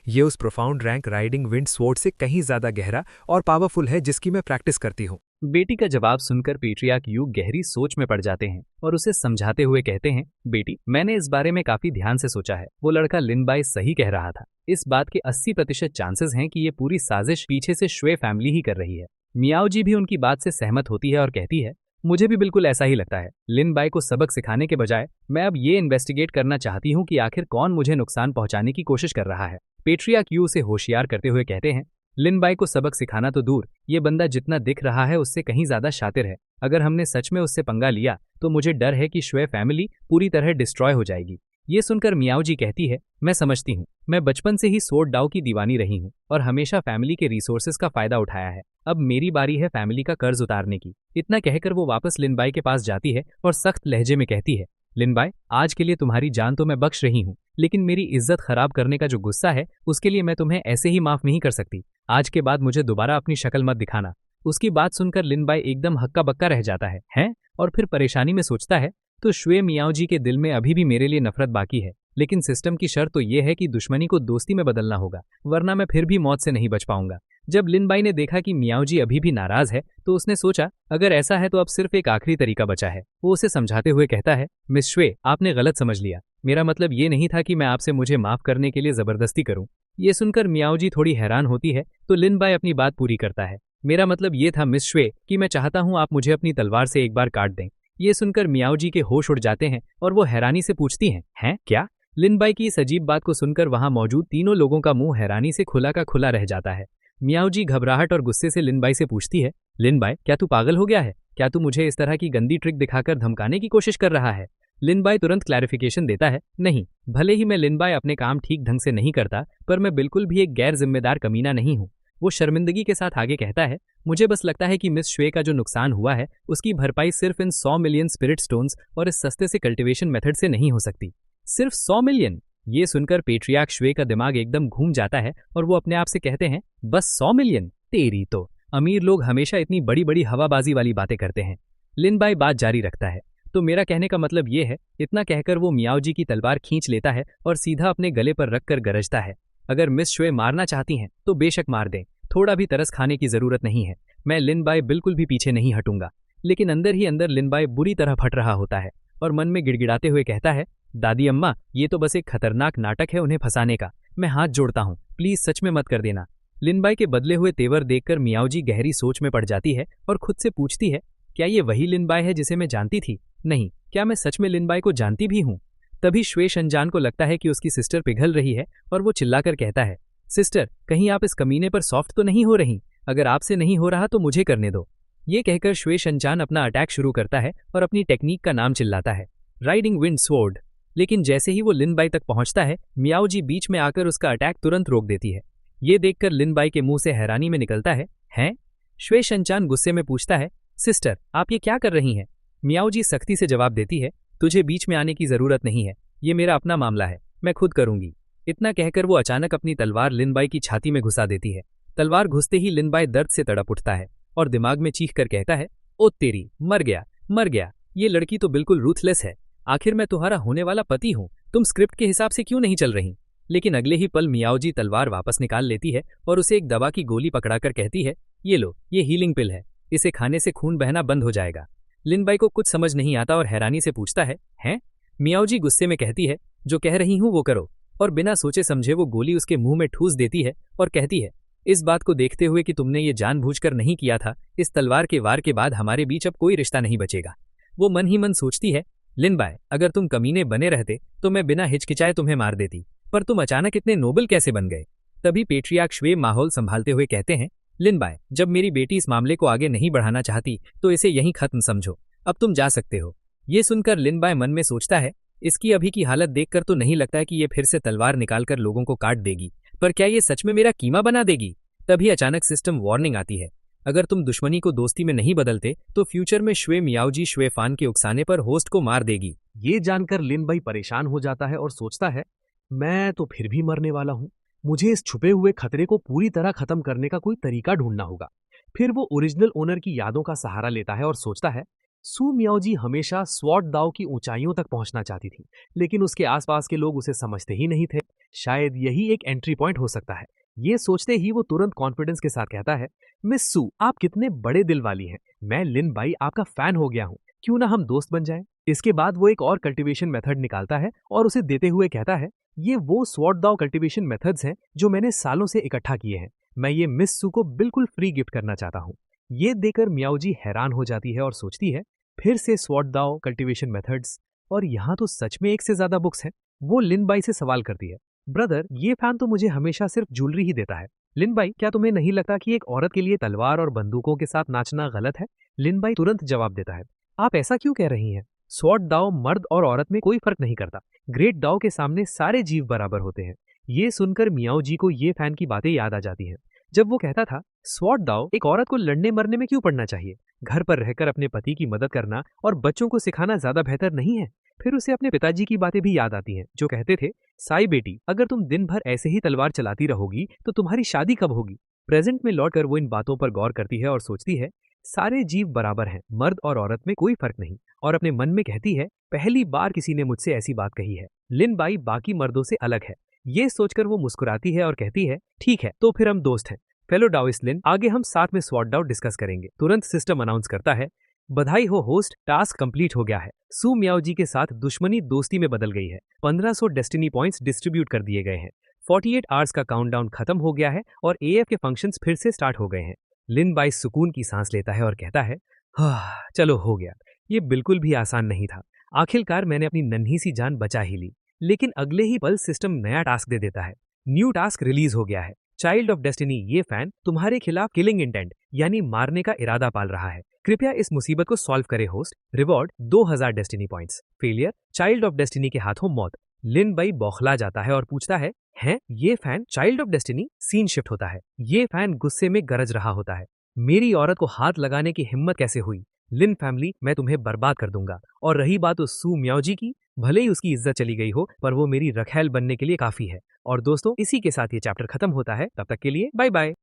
ये उस profound rank riding wind sword से कहीं ज्यादा गहरा और पावरफुल है जिसकी मैं प्रैक्टिस करती हूँ। बेटी का जवाब सुनकर पेट्रियार्क यू गहरी सोच में पड़ जाते हैं और उसे समझाते हुए कहते हैं, बेटी, मैंने इस बारे में काफी ध्यान से सोचा है। वो लड़का लिन बाई सही कह रहा था। इस बात के 80% चांसेस हैं कि ये पूरी साजिश पीछे से श्वे फैमिली ही कर रही है। मियाओ जी भी उनकी बात से सहमत होती है और कहती है, मुझे भी बिल्कुल ऐसा ही लगता है। लिन बाई को सबक सिखाने के बजाय मैं अब ये इन्वेस्टिगेट करना चाहती हूँ कि आखिर कौन मुझे नुकसान पहुंचाने की कोशिश कर रहा है। पेट्रियार्क यू उसे होशियार करते हुए कहते हैं, लिन बाई को सबक सिखाना तो दूर, ये बंदा जितना दिख रहा है उससे कहीं ज्यादा शातिर है। अगर हमने सच में उससे पंगा लिया तो मुझे डर है कि श्वे फैमिली पूरी तरह डिस्ट्रॉय हो जाएगी। ये सुनकर मियाओ जी कहती है, मैं समझती हूँ, मैं बचपन से ही स्वॉर्ड दाव की दीवानी रही हूँ और हमेशा फैमिली के रिसोर्सेज का फायदा उठाया है। अब मेरी बारी है फैमिली का कर्ज उतारने की। इतना कहकर वो वापस लिन बाई के पास जाती है और सख्त लहजे में कहती है, लिन बाई, आज के लिए तुम्हारी जान तो मैं बख्श रही हूँ, लेकिन मेरी इज्जत खराब करने का जो गुस्सा है उसके लिए मैं तुम्हें ऐसे ही माफ नहीं कर सकती। आज के बाद मुझे दोबारा अपनी शक्ल मत दिखाना। उसकी बात सुनकर लिन बाई एकदम हक्का बक्का रह जाता है, हैं? और फिर परेशानी में सोचता है, तो श्वे मियाओ जी के दिल में अभी भी मेरे लिए नफरत बाकी है। लेकिन सिस्टम की शर्त तो ये है कि दुश्मनी को दोस्ती में बदलना होगा, वरना मैं फिर भी मौत से नहीं बच पाऊंगा। जब लिनबाई ने देखा कि मियाओजी अभी भी नाराज है तो उसने सोचा अगर ऐसा है तो अब सिर्फ एक आखिरी तरीका बचा है। वो उसे समझाते हुए कहता है, मिस श्वे, आपने गलत समझ लिया। मेरा मतलब ये नहीं था कि मैं आपसे मुझे माफ करने के लिए जबरदस्ती करूं। ये सुनकर मियाओजी थोड़ी हैरान होती है तो लिनबाई अपनी बात पूरी करता है। मेरा मतलब ये था मिस श्वे कि मैं चाहता हूं आप मुझे अपनी तलवार से एक बार काट दें। ये सुनकर मियाओजी के होश उड़ जाते हैं और वो हैरानी से पूछती हैं क्या? लिनबाई की इस अजीब बात को सुनकर वहां मौजूद तीनों लोगों का मुंह हैरानी से खुला का खुला रह जाता है। मियाओजी घबराहट और गुस्से से लिनबाई से पूछती है, लिनबाई, क्या तू पागल हो गया है? क्या तू मुझे इस तरह की गंदी ट्रिक दिखाकर धमकाने की कोशिश कर रहा है? लिनबाई तुरंत क्लैरिफिकेशन देता है, नहीं, भले ही मैं लिनबाई अपने काम ठीक ढंग से नहीं करता, पर मैं बिल्कुल भी एक गैर जिम्मेदार कमीना नहीं हूँ। वो शर्मिंदगी के साथ आगे कहता है, मुझे बस लगता है कि मिस श्वे का जो नुकसान हुआ है उसकी भरपाई सिर्फ इन 100 मिलियन स्पिरिट स्टोन्स और इस सस्ते से कल्टीवेशन मेथड से नहीं हो सकती। सिर्फ 100 मिलियन? ये सुनकर पेट्रियार्क श्वे का दिमाग एकदम घूम जाता है और वो अपने आप से कहते हैं, बस 100 मिलियन? तेरी तो, अमीर लोग हमेशा इतनी बड़ी बड़ी हवाबाजी वाली बातें करते हैं। लिनबाई बात जारी रखता है, तो मेरा कहने का मतलब ये है। इतना कहकर वो मियाओजी की तलवार खींच लेता है और सीधा अपने गले पर रखकर गरजता है, अगर मिस श्वे मारना चाहती हैं तो बेशक मार दें, थोड़ा भी तरस खाने की जरूरत नहीं है। मैं लिनबाई बिल्कुल भी पीछे नहीं हटूंगा। लेकिन अंदर ही अंदर लिनबाई बुरी तरह फट रहा होता है और मन में गिड़गिड़ाते हुए कहता है, दादी अम्मा, ये तो बस एक खतरनाक नाटक है उन्हें फंसाने का। मैं हाथ जोड़ता हूँ, प्लीज सच में मत कर देना। लिनबाई के बदले हुए तेवर देखकर मियाओजी गहरी सोच में पड़ जाती है और खुद से पूछती है, क्या ये वही लिनबाई है जिसे मैं जानती थी? नहीं, क्या मैं सच में लिनबाई को जानती भी हूँ? तभी श्वे शंजान को लगता है कि उसकी सिस्टर पिघल रही है और वो चिल्लाकर कहता है, सिस्टर, कहीं आप इस कमीने पर सॉफ्ट तो नहीं हो रही? अगर आपसे नहीं हो रहा तो मुझे करने दो। ये कहकर श्वे शंजान अपना अटैक शुरू करता है और अपनी टेक्निक का नाम चिल्लाता है, राइडिंग विंड स्वॉर्ड। लेकिन जैसे ही वो लिनबाई तक पहुंचता है, मियाओजी बीच में आकर उसका अटैक तुरंत रोक देती है। ये देखकर लिनबाई के मुंह से हैरानी में निकलता है, हैं? श्वे शंजान गुस्से में पूछता है, सिस्टर, आप ये क्या कर रही हैं? मियाओजी सख्ती से जवाब देती है, तुझे बीच में आने की जरूरत नहीं है, ये मेरा अपना मामला है, मैं खुद करूंगी। इतना कहकर वो अचानक अपनी तलवार लिनबाई की छाती में घुसा देती है। तलवार घुसते ही लिनबाई दर्द से तड़प उठता है और दिमाग में चीख कर कहता है, ओ तेरी, मर गया, मर गया। ये लड़की तो बिल्कुल रूथलेस है। आखिर मैं तुम्हारा होने वाला पति हूँ, तुम स्क्रिप्ट के हिसाब से क्यों नहीं चल रही? लेकिन अगले ही पल मियाओजी तलवार वापस निकाल लेती है और उसे एक दवा की गोली पकड़ाकर कहती है, ये लो, ये हीलिंग पिल है, इसे खाने से खून बहना बंद हो जाएगा। लिनबाई को कुछ समझ नहीं आता और हैरानी से पूछता है, हैं? मियाओजी गुस्से में कहती है, जो कह रही हूँ वो करो, और बिना सोचे समझे वो गोली उसके मुंह में ठूस देती है और कहती है, इस बात को देखते हुए कि तुमने ये जानबूझकर नहीं किया था, इस तलवार के वार के बाद हमारे बीच अब कोई रिश्ता नहीं बचेगा। वो मन ही मन सोचती है, लिनबाई, अगर तुम कमीने बने रहते तो मैं बिना हिचकिचाए तुम्हें मार देती, पर तुम अचानक इतने नोबल कैसे बन गए? तभी पेट्रियार्क श्वे माहौल संभालते हुए कहते हैं, लिनबाई, जब मेरी बेटी इस मामले को आगे नहीं बढ़ाना चाहती तो इसे यहीं खत्म समझो, अब तुम जा सकते हो। ये सुनकर लिनबाई मन में सोचता है, इसकी अभी की हालत देखकर तो नहीं लगता है कि ये फिर से तलवार निकालकर लोगों को काट देगी, पर क्या ये सच में मेरा कीमा बना देगी? तभी अचानक सिस्टम वार्निंग आती है, अगर तुम दुश्मनी को दोस्ती में नहीं बदलते तो फ्यूचर में श्वे मियाओजी श्वे फान के उकसाने पर होस्ट को मार देगी। ये जानकर लिनबाई परेशान हो जाता है और सोचता है, मैं तो फिर भी मरने वाला हूँ, मुझे इस छुपे हुए खतरे को पूरी तरह खत्म करने का कोई तरीका ढूंढना होगा। फिर वो ओरिजिनल ओनर की यादों का सहारा लेता है और सोचता है, सू मियाओजी हमेशा स्वॉर्ड दाव की ऊंचाइयों तक पहुंचना चाहती थी, लेकिन उसके आसपास के लोग उसे समझते ही नहीं थे। शायद यही एक एंट्री पॉइंट हो सकता है। ये सोचते ही वो तुरंत कॉन्फिडेंस के साथ कहता है, मिस सू, आप कितने बड़े दिल वाली हैं। मैं लिनबाई आपका फैन हो गया हूँ, क्यों ना हम दोस्त बन जाएं। इसके बाद वो एक और कल्टीवेशन मेथड निकालता है और उसे देते हुए कहता है, ये वो स्वॉर्ड दाव कल्टीवेशन मेथड्स हैं जो मैंने सालों से इकट्ठा किए हैं। मैं ये मिस सू को बिल्कुल फ्री गिफ्ट करना चाहता हूँ। ये देकर मियाओजी हैरान हो जाती है और सोचती है, फिर से स्वॉर्ड दाव कल्टीवेशन मेथड्स, और यहाँ तो सच में एक से ज्यादा बुक्स हैं। वो लिनबाई से सवाल करती है, ब्रदर, ये फैन तो मुझे हमेशा सिर्फ ज्वेलरी ही देता है। लिनबाई, क्या तुम्हें नहीं लगता कि एक औरत के लिए तलवार और बंदूकों के साथ नाचना गलत है? लिनबाई तुरंत जवाब देता है, आप ऐसा क्यों कह रही हैं? स्वॉर्ड दाव मर्द और औरत में कोई फर्क नहीं करता। ग्रेट दाव के सामने सारे जीव बराबर होते हैं। ये सुनकर मियाओजी को ये फैन की बातें याद आ जाती हैं। जब वो कहता था, स्वॉर्ड दाव एक औरत को लड़ने मरने में क्यों पड़ना चाहिए? घर पर रहकर अपने पति की मदद करना और बच्चों को सिखाना ज्यादा बेहतर नहीं है? फिर उसे अपने पिताजी की बातें भी याद आती हैं, जो कहते थे, साई बेटी, अगर तुम दिन भर ऐसे ही तलवार चलाती रहोगी तो तुम्हारी शादी कब होगी? प्रेजेंट में लौटकर वो इन बातों पर गौर करती है और सोचती है, सारे जीव बराबर हैं, मर्द और औरत में कोई फर्क नहीं। और अपने मन में कहती है, पहली बार किसी ने मुझसे ऐसी बात कही है। लिन बाई बाकी मर्दों से अलग है। ये सोचकर वो मुस्कुराती है और कहती है, ठीक है, तो फिर हम दोस्त हैं। फेलो डाओइस्ट लिन, आगे हम साथ में स्वॉट आउट डिस्कस करेंगे। तुरंत सिस्टम अनाउंस करता है, बधाई हो होस्ट, टास्क कंप्लीट हो गया है। सू मियाओ जी के साथ दुश्मनी दोस्ती में बदल गई है। 1500 डेस्टिनी पॉइंट्स डिस्ट्रीब्यूट कर दिए गए हैं। 48 आवर्स का काउंटडाउन खत्म हो गया है और एएफ के फंक्शंस फिर से स्टार्ट हो गए हैं। लिन बाई सुकून की सांस लेता है और कहता है, हाँ चलो हो गया। ये बिल्कुल भी आसान नहीं था। आखिरकार मैंने अपनी नन्ही सी जान बचा ही ली। लेकिन अगले ही पल सिस्टम नया टास्क दे देता है। न्यू टास्क रिलीज हो गया है। चाइल्ड ऑफ डेस्टिनी ये फैन तुम्हारे खिलाफ किलिंग इंटेंट यानी मारने का इरादा पाल रहा है। कृपया इस मुसीबत को सॉल्व करे host. Reward 2000 destiny points. Failure, child of destiny के हाथों मौत। लिन बाई बौखला जाता है और पूछता है, हैं ये fan child of destiny? Scene shift होता है। ये फैन गुस्से में गरज रहा होता है, मेरी औरत को हाथ लगाने की हिम्मत कैसे हुई? लिन फैमिली, मैं तुम्हें बर्बाद कर दूंगा। और रही बात उस सू मियाओ जी की, भले ही उसकी इज्जत चली गई हो, पर वो मेरी रखैल बनने के लिए काफी है। और दोस्तों, इसी के साथ ये चैप्टर खत्म होता है। तब तक के लिए बाय बाय।